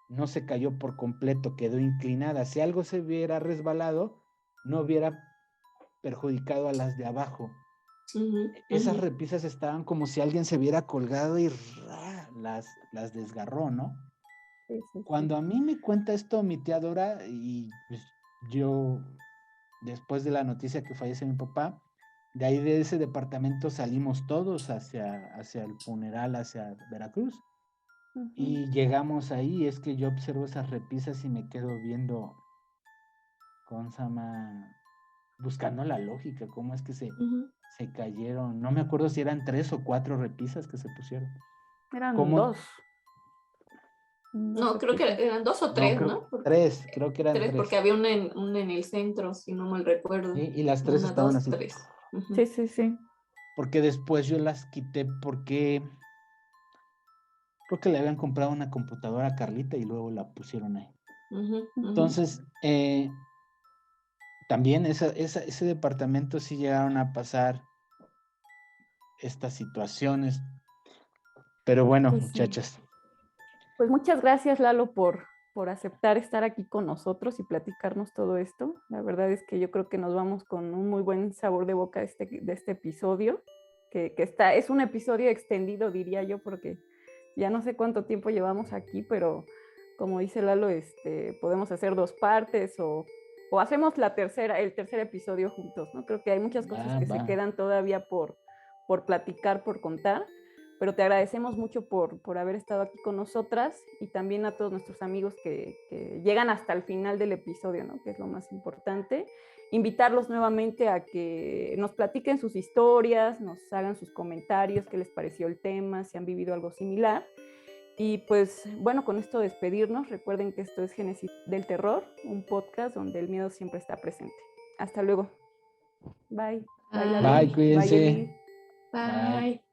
no se cayó por completo, quedó inclinada. Si algo se hubiera resbalado, no hubiera perjudicado a las de abajo. Ujú. Esas Ujú. repisas estaban como si alguien se hubiera colgado y las desgarró, ¿no? Sí, sí, sí. Cuando a mí me cuenta esto mi tía Dora, y pues yo, después de la noticia que fallece mi papá, de ahí de ese departamento salimos todos hacia el funeral, hacia Veracruz. Ujú. Y llegamos ahí, es que yo observo esas repisas y me quedo viendo, ¿cómo se llama? Buscando la lógica, cómo es que Ujú. se cayeron. No me acuerdo si eran 3 o 4 repisas que se pusieron. Eran ¿Cómo? dos. Dos No, creo que repisas. eran dos o No, tres, creo ¿no? Porque creo que eran tres, porque tres. había una en el centro, si no mal recuerdo. Y las tres Una, estaban dos, así. tres. Ujú. Sí, sí, sí. Porque después yo las quité porque creo que le habían comprado una computadora a Carlita y luego la pusieron ahí. Ujú. Ujú. Entonces, también ese departamento sí llegaron a pasar estas situaciones. Pero bueno, Pues sí. muchachas, Pues muchas gracias, Lalo, por aceptar estar aquí con nosotros y platicarnos todo esto. La verdad es que yo creo que nos vamos con un muy buen sabor de boca de este episodio, es un episodio extendido, diría yo, porque ya no sé cuánto tiempo llevamos aquí, pero como dice Lalo, podemos hacer dos partes o hacemos el tercer episodio juntos, ¿no? Creo que hay muchas cosas que va. se quedan todavía por platicar, por contar, pero te agradecemos mucho por haber estado aquí con nosotras y también a todos nuestros amigos que llegan hasta el final del episodio, ¿no? Que es lo más importante. Invitarlos nuevamente a que nos platiquen sus historias, nos hagan sus comentarios, qué les pareció el tema, si han vivido algo similar. Y pues bueno, con esto despedirnos. Recuerden que esto es Génesis del Terror, un podcast donde el miedo siempre está presente. Hasta luego. Bye. Bye, Lalo. Bye, Bye. Bye, cuídense. Eli. Bye. Bye.